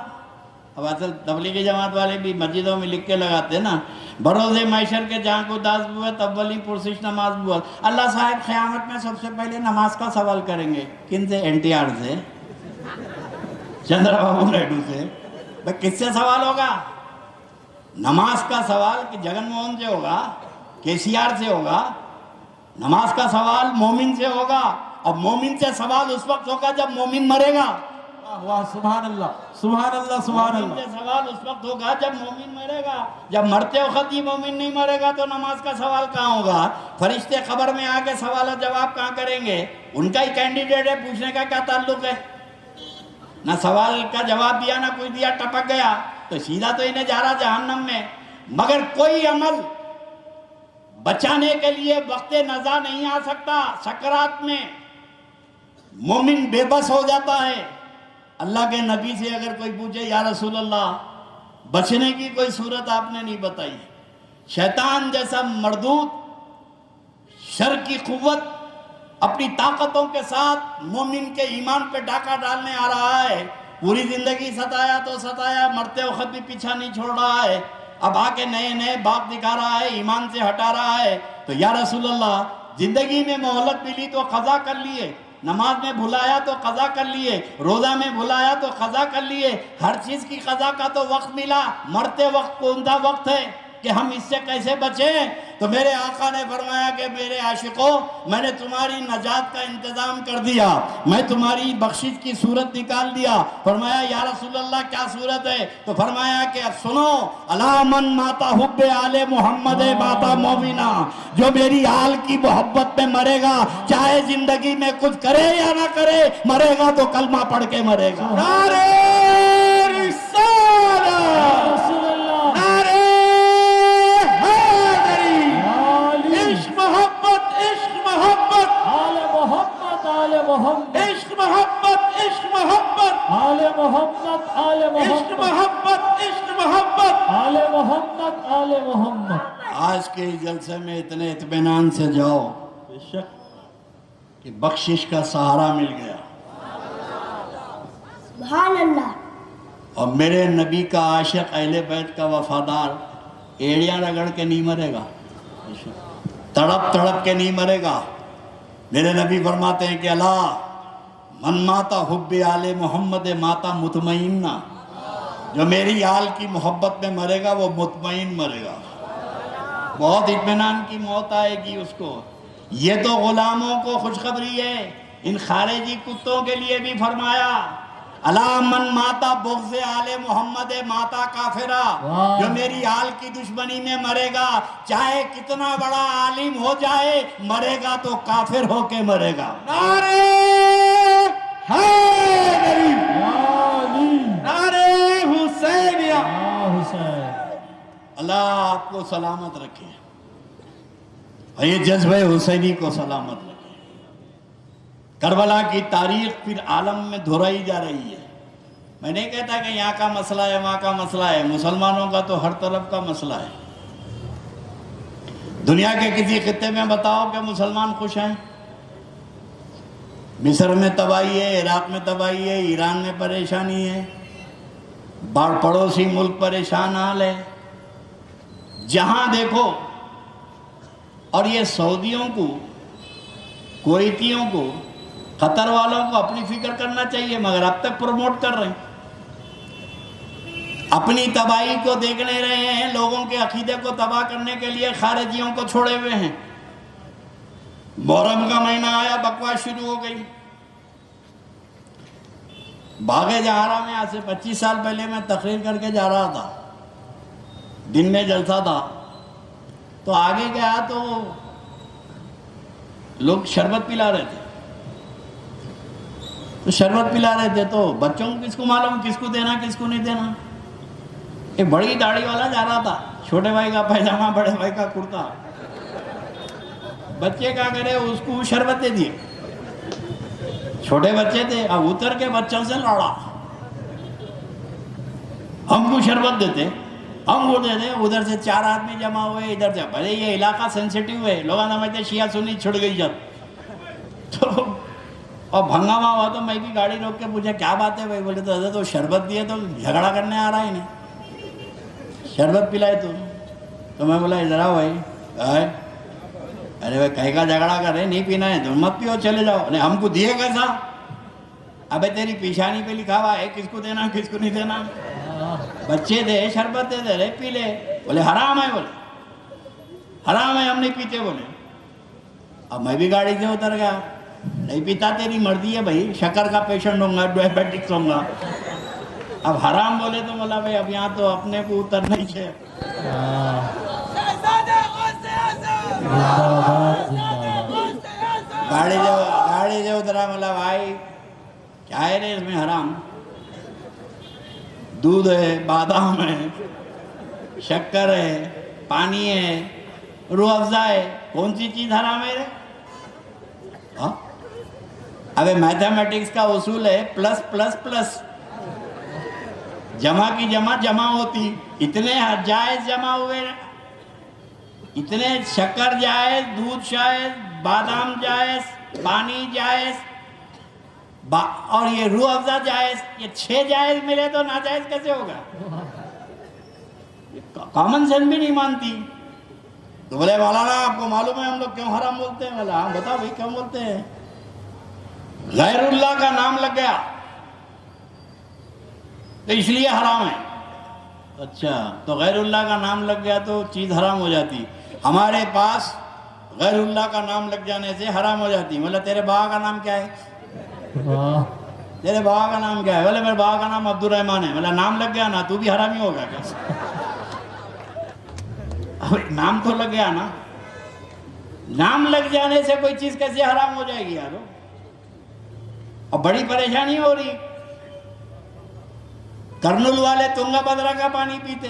B: اب اصل تبلیغی جماعت والے بھی مسجدوں میں لکھ کے لگاتے ہیں نا، بروز محشر کے جہاں کو داس بوت اولی پرسش نماز بوت۔ اللہ صاحب قیامت میں سب سے پہلے نماز کا سوال کریں گے۔ کن سے؟ NTR سے، چندرا بابو نائیڈو سے۔ بھائی کس سے سوال ہوگا؟ نماز کا سوال کہ جگن موہن سے ہوگا، KCR سے ہوگا؟ نماز کا سوال مومن سے ہوگا، اور مومن سے سوال اس وقت ہوگا جب مومن مرے گا۔
C: واہ سبحان اللہ سبحان اللہ سبحان
B: مومن
C: اللہ۔
B: سے سوال اس وقت ہوگا جب مومن مرے گا۔ جب مرتے وقت ہی مومن نہیں مرے گا تو نماز کا سوال کہاں ہوگا؟ فرشتے قبر میں آ کے سوال و جواب کہاں کریں گے؟ ان کا ہی کینڈیڈیٹ ہے، پوچھنے کا کیا تعلق ہے؟ نہ سوال کا جواب دیا نہ کوئی دیا، ٹپک گیا تو سیدھا تو انہیں جا رہا جہنم میں۔ مگر کوئی عمل بچانے کے لیے وقت نزا نہیں آ سکتا۔ سکرات میں مومن بے بس ہو جاتا ہے۔ اللہ کے نبی سے اگر کوئی پوچھے یا رسول اللہ بچنے کی کوئی صورت آپ نے نہیں بتائی، شیطان جیسا مردود شر کی قوت اپنی طاقتوں کے ساتھ مومن کے ایمان پہ ڈاکہ ڈالنے آ رہا ہے، پوری زندگی ستایا تو ستایا، مرتے وقت بھی پیچھا نہیں چھوڑ رہا ہے، اب آ کے نئے نئے باغ دکھا رہا ہے، ایمان سے ہٹا رہا ہے۔ تو یا رسول اللہ زندگی میں مہلت ملی تو قضا کر لیے، نماز میں بھلایا تو قضا کر لیے، روزہ میں بھلایا تو قضا کر لیے، ہر چیز کی قضا کا تو وقت ملا، مرتے وقت کون سا وقت ہے؟ کہ ہم اس سے کیسے بچیں؟ تو میرے آقا نے فرمایا کہ میرے عاشقوں، میں نے تمہاری نجات کا انتظام کر دیا، میں تمہاری بخشش کی صورت نکال دیا۔ فرمایا یا رسول اللہ کیا صورت ہے؟ تو فرمایا کہ اب سنو، الا من ماتا حب آل محمد ماتا مومنا، جو میری آل کی محبت میں مرے گا، چاہے زندگی میں کچھ کرے یا نہ کرے، مرے گا تو کلمہ پڑھ کے مرے گا۔ نعرہ رسالت،
A: رسول اللہ،
B: نعرہ حیدری، عشق محبت، عشق محبت،
A: آل محمد، آل محمد،
B: عشق محبت، عشق محبت،
A: آل محمد، آل
B: عشق
A: محمد،
B: محبت، عشق محبت۔
A: آل محمد، آل محمد۔
B: آج کے جلسے میں اتنے اطمینان سے جاؤ
A: بے شک،
B: کہ بخشش کا سہارا مل گیا،
D: سبحان اللہ۔
B: اور میرے نبی کا عاشق، اہل بیت کا وفادار ایڑیاں رگڑ کے نہیں مرے گا، تڑپ تڑپ کے نہیں مرے گا۔ میرے نبی فرماتے ہیں کہ اللہ من ماتا حب آل محمد ماتا مطمئنہ، جو میری آل کی محبت میں مرے گا وہ مطمئن مرے گا، بہت اطمینان کی موت آئے گی اس کو۔ یہ تو غلاموں کو خوشخبری ہے، ان خارجی کتوں کے لیے بھی فرمایا الا من ماتا بغض آل محمد ماتا کافرہ، جو میری آل کی دشمنی میں مرے گا، چاہے کتنا بڑا عالم ہو جائے، مرے گا تو کافر ہو کے مرے گا۔ نعرہ حیدری، نعرہ حسینیہ۔
A: یا حسین،
B: اللہ آپ کو سلامت رکھے، اور یہ جذبہ حسینی کو سلامت رکھے۔ کربلا کی تاریخ پھر عالم میں دہرائی جا رہی ہے۔ میں نہیں کہتا کہ یہاں کا مسئلہ ہے وہاں کا مسئلہ ہے، مسلمانوں کا تو ہر طرف کا مسئلہ ہے۔ دنیا کے کسی خطے میں بتاؤ کہ مسلمان خوش ہیں؟ مصر میں تباہی ہے، عراق میں تباہی ہے، ایران میں پریشانی ہے، پڑوسی ملک پریشان حال ہے، جہاں دیکھو۔ اور یہ سعودیوں کو، کویتیوں کو، قطر والوں کو اپنی فکر کرنا چاہیے، مگر اب تک پروموٹ کر رہے ہیں، اپنی تباہی کو دیکھ نہیں رہے ہیں، لوگوں کے عقیدے کو تباہ کرنے کے لیے خارجیوں کو چھوڑے ہوئے ہیں۔ محرم کا مہینہ آیا، بکواس شروع ہو گئی۔ باغ جہارا میں آج سے 25 سال پہلے میں تقریر کر کے جا رہا تھا، دن میں جلسہ تھا، تو آگے گیا تو لوگ شربت پلا رہے تھے، تو شربت پلا رہے تھے تو بچوں کو کس کو معلوم کس کو دینا کس کو نہیں دینا۔ ایک بڑی داڑھی والا جا رہا تھا، چھوٹے بھائی کا پیجامہ، بڑے بھائی کا کرتا، بچے کیا کرے، اس کو شربت دے دیے، چھوٹے بچے تھے، اب اتر کے بچوں سے لڑا، ہم کو شربت دیتے، ہم وہ دے دیں۔ ادھر سے 4 آدمی جمع ہوئے، ادھر سے، بھلے یہ علاقہ سینسیٹیو ہے، لوگاں سمجھتے شیعہ سنی چھڑ گئی جب تو، اور بھنگامہ ہوا تو میں بھی گاڑی روک کے پوچھا کیا بات ہے بھائی؟ بولے تو حضرت وہ شربت دیے تو جھگڑا کرنے آ رہا ہی نہیں، شربت پلائے تو میں بولا ادھر آؤ بھائی، ارے بھائی کہیں کا جھگڑا کر رہے، نہیں پینا ہے تو مت پیو، چلے جاؤ۔ نہیں ہم کو دیے کیسا؟ ابے تیری پیشانی پہ لکھا ہوا ہے کس کو دینا کس کو نہیں دینا، بچے دے شربت دے دے رہے، پی لے۔ بولے حرام ہے، بولے حرام ہے، ہم نہیں پیتے، بولے۔ اب میں بھی گاڑی سے اتر گیا، نہیں پیتا تیری مرضی ہے بھائی، شکر کا پیشنٹ ہوں گا، ڈائبیٹکس ہوں گا۔ اب حرام بولے تو بولا بھائی اب یہاں تو اپنے کو اترنا ہی ہے۔ گاڑی سے اترا، بولا بھائی کیا ہے رے اس میں حرام؟ دودھ ہے، بادام ہے، شکر ہے، پانی ہے، روح افزا ہے، کون سی چیز حرام ہے رے؟ ابے میتھمیٹکس کا اصول ہے پلس پلس پلس، جمع کی جمع جمع ہوتی، اتنے جائز جمع ہوئے، اتنے شکر جائز، دودھ جائز، بادام جائز، پانی جائز، اور یہ روح افزا جائز، یہ 6 جائز ملے تو ناجائز کیسے ہوگا؟ کامن سینس بھی نہیں مانتی۔ تو بولے مولانا آپ کو معلوم ہے ہم لوگ کیوں حرام بولتے ہیں؟ بولے ہاں بتاؤ بھائی کیوں بولتے ہیں؟ غیر اللہ کا نام لگ گیا تو اس لیے حرام ہے۔ اچھا، تو غیر اللہ کا نام لگ گیا تو چیز حرام ہو جاتی. ہمارے پاس غیر اللہ کا نام لگ جانے سے حرام ہو جاتی. بولے تیرے بابا کا نام کیا ہے؟ تیرے بابا کا نام کیا ہے؟ بولے میرے بابا کا نام عبد الرحمن ہے. بولے نام لگ گیا نا تو بھی حرامی ہو گیا کیسے؟ نام تو لگ گیا نا. نام لگ جانے سے کوئی چیز کیسے حرام ہو جائے گی یارو؟ اور بڑی پریشانی ہو رہی. کرنول والے تنگا بھدرا کا پانی پیتے,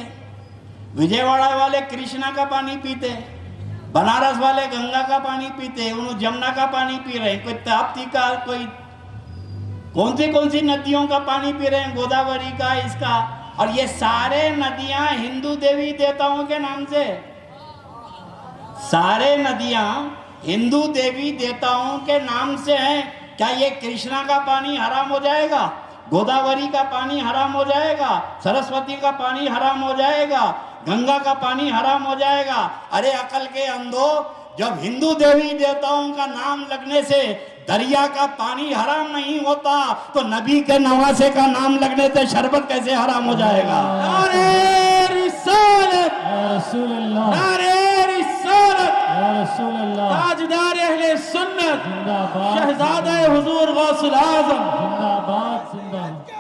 B: وجے واڑا والے کرشنا کا پانی پیتے, بنارس والے گنگا کا پانی پیتے, انہوں جمنا کا پانی پی رہے ہیں, کوئی تاپتی کا, کوئی کون سی ندیوں کا پانی پی رہے ہیں, گوداوری کا, اس کا. اور یہ سارے ندیاں ہندو دیوی دیوتاؤں کے نام سے, سارے ندیاں ہندو دیوی دیوتاؤں کے نام سے ہیں. کیا یہ کرشنا کا پانی حرام ہو جائے گا؟ گوداوری کا پانی حرام ہو جائے گا؟ سرسوتی کا پانی حرام ہو جائے گا؟ گنگا کا پانی حرام ہو جائے گا؟ ارے عقل کے اندھو, جب ہندو دیوی دیوتاؤں کا نام لگنے سے دریا کا پانی حرام نہیں ہوتا تو نبی کے نواسے کا نام لگنے سے شربت کیسے حرام ہو جائے گا؟
C: نعرہ رسالت,
A: یا رسول اللہ,
C: نعرہ رسالت,
A: یا رسول اللہ,
C: تاجدار اہل سنت,
A: زندہ باد,
C: شہزادہ حضور غوث العظم,
A: زندہ باد, زندہ باد.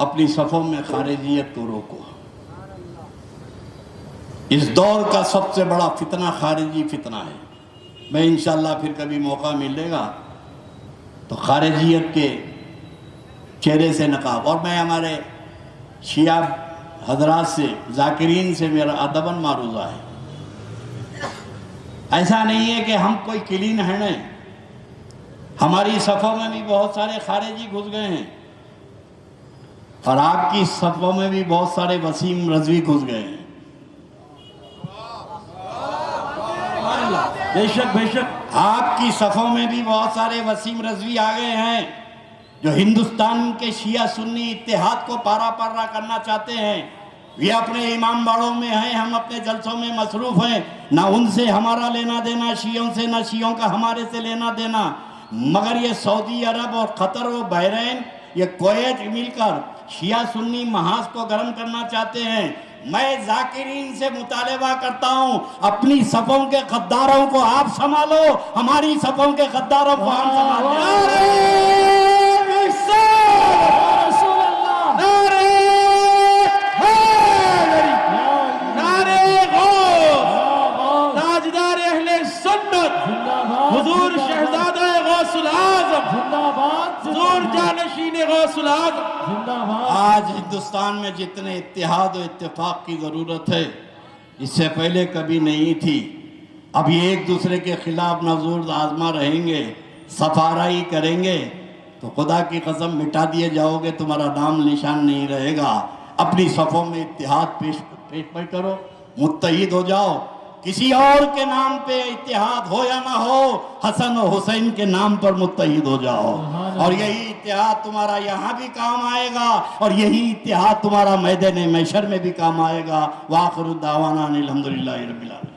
B: اپنی صفوں میں خارجیت کو روکو. اس دور کا سب سے بڑا فتنہ خارجی فتنہ ہے. میں انشاءاللہ پھر کبھی موقع ملے گا تو خارجیت کے چہرے سے نقاب. اور میں ہمارے شیعہ حضرات سے, ذاکرین سے میرا ادباً معروضہ ہے. ایسا نہیں ہے کہ ہم کوئی کلین ہیں, ہماری صفوں میں بھی بہت سارے خارجی گھس گئے ہیں, اور آپ کی صفوں میں بھی بہت سارے وسیم رضوی گھس گئے ہیں.
C: بے شک بے شک,
B: آپ کی صفوں میں بھی بہت سارے وسیم رضوی آ گئے ہیں جو ہندوستان کے شیعہ سنی اتحاد کو پارا پارا کرنا چاہتے ہیں. یہ اپنے امام باڑوں میں ہیں, ہم اپنے جلسوں میں مصروف ہیں. نہ ان سے ہمارا لینا دینا شیعوں سے, نہ شیعوں کا ہمارے سے لینا دینا. مگر یہ سعودی عرب اور قطر و بحرین, یہ کویت مل کر شیعہ سنی محاذ کو گرم کرنا چاہتے ہیں. میں ذاکرین سے مطالبہ کرتا ہوں, اپنی صفوں کے غداروں کو آپ سنبھالو, ہماری صفوں کے غداروں کو ہم سنبھالیں.
C: نعرہ رسالت, نعرہ حیدری, نعرہ غوث, تاجدار اہل سنت, حضور شہزادہ غوث العظم,
A: زندہ باد,
C: حضور جانشین غوث العظم.
A: زندہ باد.
B: آج ہندوستان میں جتنے اتحاد و اتفاق کی ضرورت ہے اس سے پہلے کبھی نہیں تھی. اب یہ ایک دوسرے کے خلاف نظور آزما رہیں گے, سفارائی کریں گے تو خدا کی قسم مٹا دیے جاؤ گے, تمہارا نام نشان نہیں رہے گا. اپنی صفوں میں اتحاد پیش کرو, متحد ہو جاؤ. کسی اور کے نام پہ اتحاد ہو یا نہ ہو, حسن و حسین کے نام پر متحد ہو جاؤ. اور یہی اتحاد تمہارا یہاں بھی کام آئے گا, اور یہی اتحاد تمہارا میدان محشر میں بھی کام آئے گا. وآخر دعوانا الحمدللہ رب العالمین.